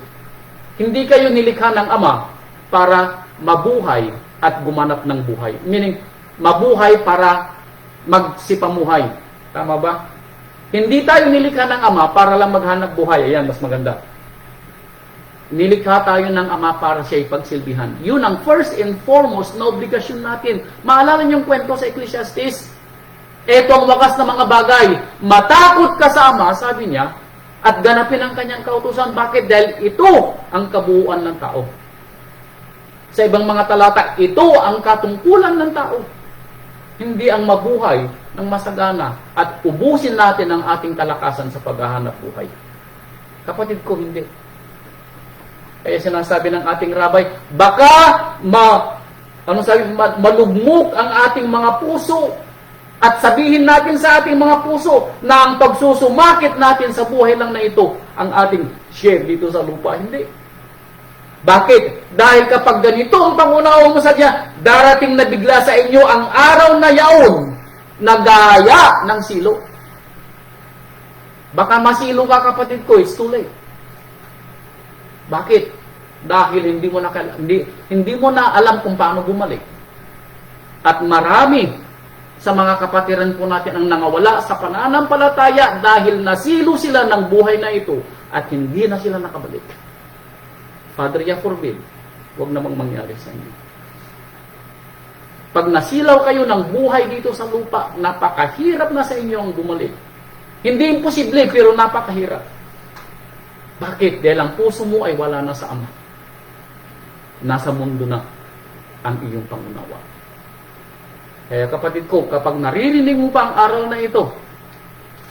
Speaker 1: Hindi kayo nilikha ng Ama para mabuhay at gumanap ng buhay. Meaning, mabuhay para magsipamuhay. Tama ba? Hindi tayo nilikha ng Ama para lang maghanap buhay. Ayan, mas maganda. Nilikha tayo ng Ama para siya ipagsilbihan. Yun ang first and foremost na obligasyon natin. Maalala niyo yung kwento sa Ecclesiastes? Ito ang wakas na mga bagay. Matakot ka sa Ama, sabi niya, at ganapin ang kanyang kautusan. Bakit? Dahil ito ang kabuuan ng tao. Sa ibang mga talata, ito ang katungkulan ng tao. Hindi ang mabuhay ng masagana at ubusin natin ang ating kalakasan sa paghahanap buhay. Kapatid ko, hindi. Kaya sinasabi ng ating rabay, baka malugmok ang ating mga puso at sabihin natin sa ating mga puso na ang pagsusumakit natin sa buhay lang na ito ang ating share dito sa lupa. Hindi. Bakit? Dahil kapag ganito ang pangunawa mo sa Diyan, darating na bigla sa inyo ang araw na yaon na gaya ng silo. Baka masilo ka kapatid ko, it's too late. Bakit? Dahil hindi mo na alam kung paano bumalik. At marami sa mga kapatiran po natin ang nangawala sa pananampalataya dahil nasilo sila ng buhay na ito at hindi na sila nakabalik. Father, forbid, huwag namang mangyari sa inyo. Pag nasilaw kayo ng buhay dito sa lupa, napakahirap na sa inyo ang bumalik. Hindi imposible, pero napakahirap. Bakit? Dahil ang puso mo ay wala na sa Ama. Nasa mundo na ang iyong pangunawa. Kaya kapatid ko, kapag naririnig mo pa ang aral na ito,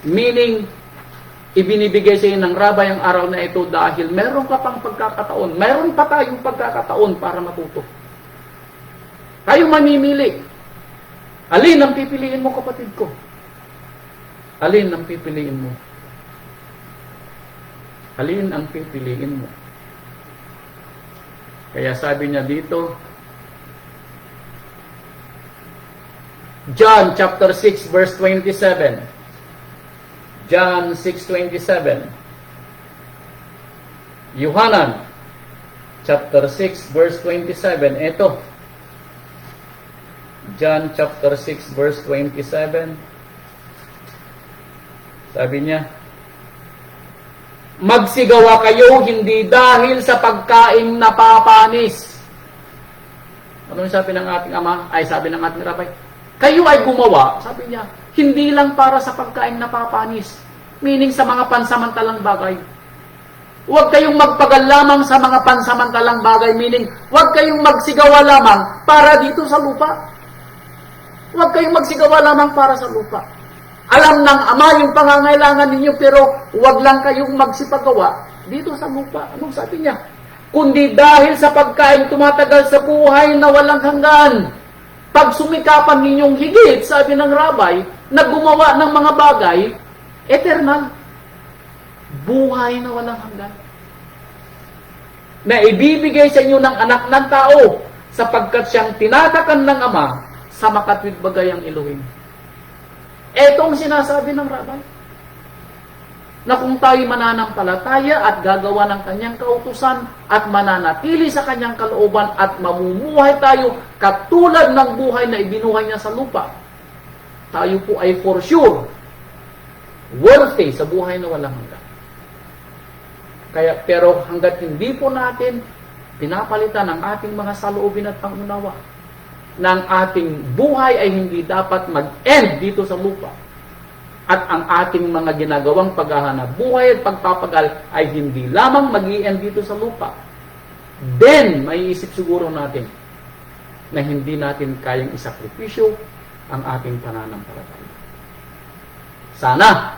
Speaker 1: meaning, ibinibigay sa iyo ng rabay ang aral na ito dahil meron ka pang pagkakataon, meron pa tayong pagkakataon para matuto. Kayo mamimili. Alin ang pipiliin mo, kapatid ko? Alin ang pipiliin mo? Alin ang pipiliin mo? Kaya sabi niya dito, John chapter 6 verse 27. John 6:27. Yohanan chapter 6 verse 27. Ito. John chapter 6 verse 27. Sabi niya, magsigawa kayo hindi dahil sa pagkain na papanis. Ano sabi ng ating Ama? Ay, sabi ng ating Rabay, kayo ay gumawa, sabi niya, hindi lang para sa pagkain na papanis. Meaning sa mga pansamantalang bagay. Huwag kayong magpagal lamang sa mga pansamantalang bagay. Meaning, huwag kayong magsigawa lamang para dito sa lupa. Huwag kayong magsigawa lamang para sa lupa. Alam ng Ama yung pangangailangan ninyo, pero huwag lang kayong magsipagawa dito sa lupa. Anong sabi niya? kundi dahil sa pagkain tumatagal sa buhay na walang hanggan. Pag sumikapan ninyong higit, sabi ng rabay, na gumawa ng mga bagay, eternal, buhay na walang hanggan, na ibibigay sa inyo ng anak ng tao, sapagkat siyang tinatakan ng Ama sa makatwid bagayang Elohim. Etong sinasabi ng rabay, na kung tayo mananampalataya at gagawa ng kanyang kautusan at mananatili sa kanyang kalooban at mamumuhay tayo katulad ng buhay na ibinuhay niya sa lupa, tayo po ay for sure worthy sa buhay na walang hanggan. Kaya, pero hanggat hindi po natin pinapalitan ang ating mga saloobin at pangunawa, ng ating buhay ay hindi dapat mag-end dito sa lupa. At ang ating mga ginagawang paghahanap buhay at pagpapagal ay hindi lamang mag-i-end dito sa lupa. Then, may isip siguro natin na hindi natin kayang isakripisyo ang ating pananampalataya. Sana,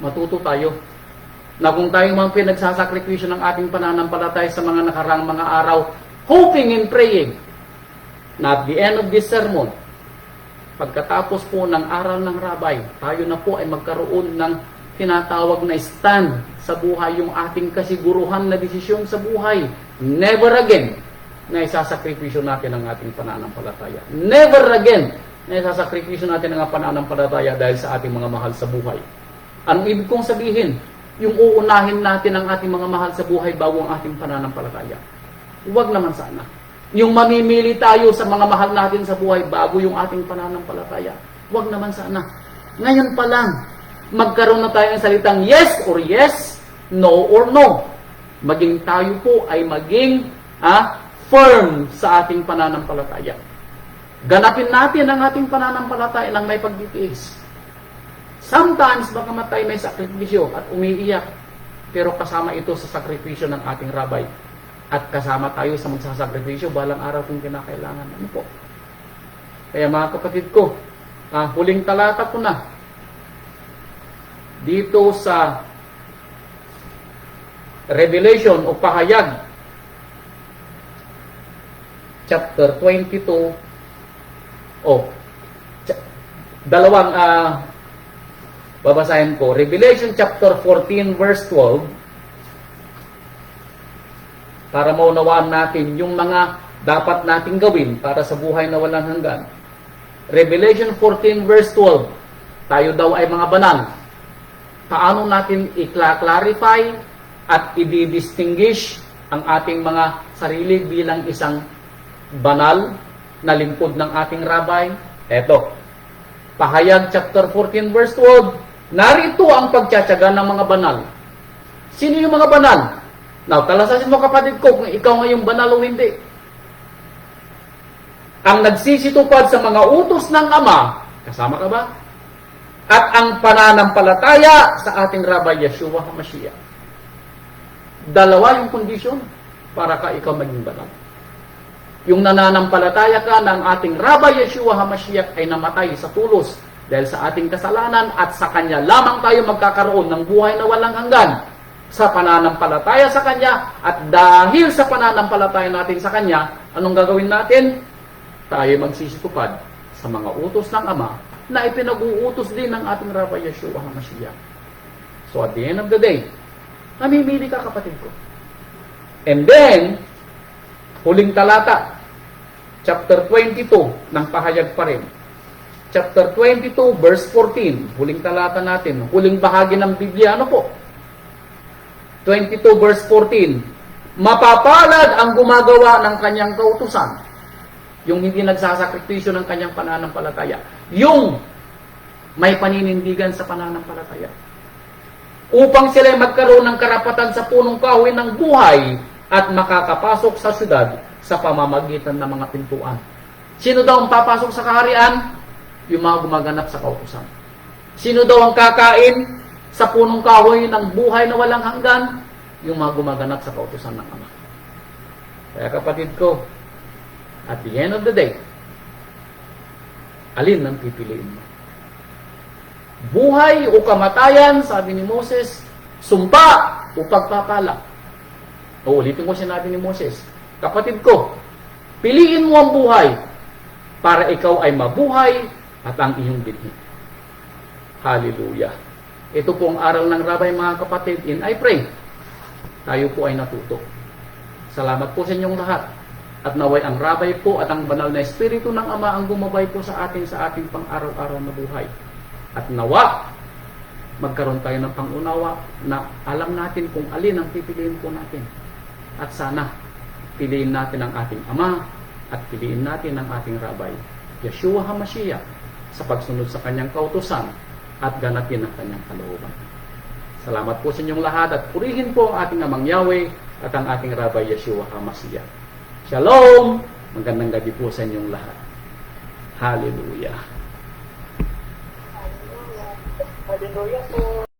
Speaker 1: matuto tayo na kung tayo mang pinagsasakripisyo ng ating pananampalataya sa mga nakaraang mga araw, hoping and praying na at the end of this sermon, pagkatapos po ng aral ng rabay, tayo na po ay magkaroon ng tinatawag na stand sa buhay, yung ating kasiguruhan na desisyon sa buhay. Never again na isasakripisyo natin ang ating pananampalataya. Never again na isasakripisyo natin ang pananampalataya dahil sa ating mga mahal sa buhay. Anong ibig kong sabihin? Yung uunahin natin ang ating mga mahal sa buhay bago ang ating pananampalataya. Huwag naman sana. Yung mamimili tayo sa mga mahal natin sa buhay bago yung ating pananampalataya. Huwag naman sana. Ngayon pa lang, magkaroon na tayo ng salitang yes or yes, no or no. Maging tayo po ay maging firm sa ating pananampalataya. Ganapin natin ang ating pananampalataya ng may pagtitiis. Sometimes, baka matay may sakripisyo at umiiyak, pero kasama ito sa sakripisyo ng ating rabay. At kasama tayo sa magsasakripisyo balang araw kung kinakailangan. Ano po? Kaya mga kapatid ko, huling talata ko na dito sa Revelation o Pahayag chapter 22 dalawang babasahin ko. Revelation chapter 14 verse 12, para maunawaan natin yung mga dapat nating gawin para sa buhay na walang hanggan. Revelation 14 verse 12, tayo daw ay mga banal. Paano natin i-clarify at i-distinguish ang ating mga sarili bilang isang banal na lingkod ng ating rabay? Eto, Pahayag chapter 14 verse 12, narito ang pagtsatsaga ng mga banal. Sino yung mga banal? Now, talasasin mo kapatid ko kung ikaw ngayong banal o hindi. Ang nagsisitupad sa mga utos ng Ama, kasama ka ba? At ang pananampalataya sa ating Rabbi Yeshua HaMashiach. Dalawa yung kondisyon para ka ikaw maging banal. Yung nananampalataya ka ng ating Rabbi Yeshua HaMashiach ay namatay sa tulos dahil sa ating kasalanan at sa Kanya lamang tayo magkakaroon ng buhay na walang hanggan. Sa pananampalataya sa Kanya, at dahil sa pananampalataya natin sa Kanya, anong gagawin natin? Tayo magsisitupad sa mga utos ng Ama na ipinag-uutos din ng ating Rabbi Yeshua HaMashiach. So at the end of the day, namimili ka kapatid ko. And then, huling talata, chapter 22 ng Pahayag pa rin. Chapter 22 verse 14, huling talata natin, huling bahagi ng Biblia, ano po? 22 verse 14, mapapalad ang gumagawa ng kanyang kautusan, yung hindi nagsasakripisyo ng kanyang pananampalataya, yung may paninindigan sa pananampalataya, upang sila magkaroon ng karapatan sa punong kahoy ng buhay at makakapasok sa syudad sa pamamagitan ng mga pintuan. Sino daw ang papasok sa kaharian? Yung mga gumaganap sa kautusan. Sino daw ang kakain sa punong kahoy ng buhay na walang hanggan? Yung mga gumaganap sa kautusan ng Ama. Kaya kapatid ko, at the end of the day, alin ang pipiliin mo? Buhay o kamatayan, sabi ni Moses, sumpa o pagpapala. Uulitin ko sinabi ni Moses, kapatid ko, piliin mo ang buhay para ikaw ay mabuhay at ang iyong binhi. Hallelujah. Ito po ang aral ng Rabay, mga kapatid, and I pray tayo po ay natuto. Salamat po sa inyong lahat. At naway ang Rabay po at ang banal na Espiritu ng Ama ang gumabay po sa ating pang-araw-araw na buhay. At nawa, magkaroon tayo ng pangunawa na alam natin kung alin ang pipiliin po natin. At sana, piliin natin ang ating Ama at piliin natin ang ating Rabay, Yeshua HaMashiach, sa pagsunod sa kanyang kautusan at ganapin ang kanyang kalooban. Salamat po sa inyong lahat at purihin po ang ating Amang Yahweh at ang ating Rabay Yeshua HaMashiach. Shalom! Magandang gabi po sa inyong lahat. Hallelujah!
Speaker 2: Hallelujah po.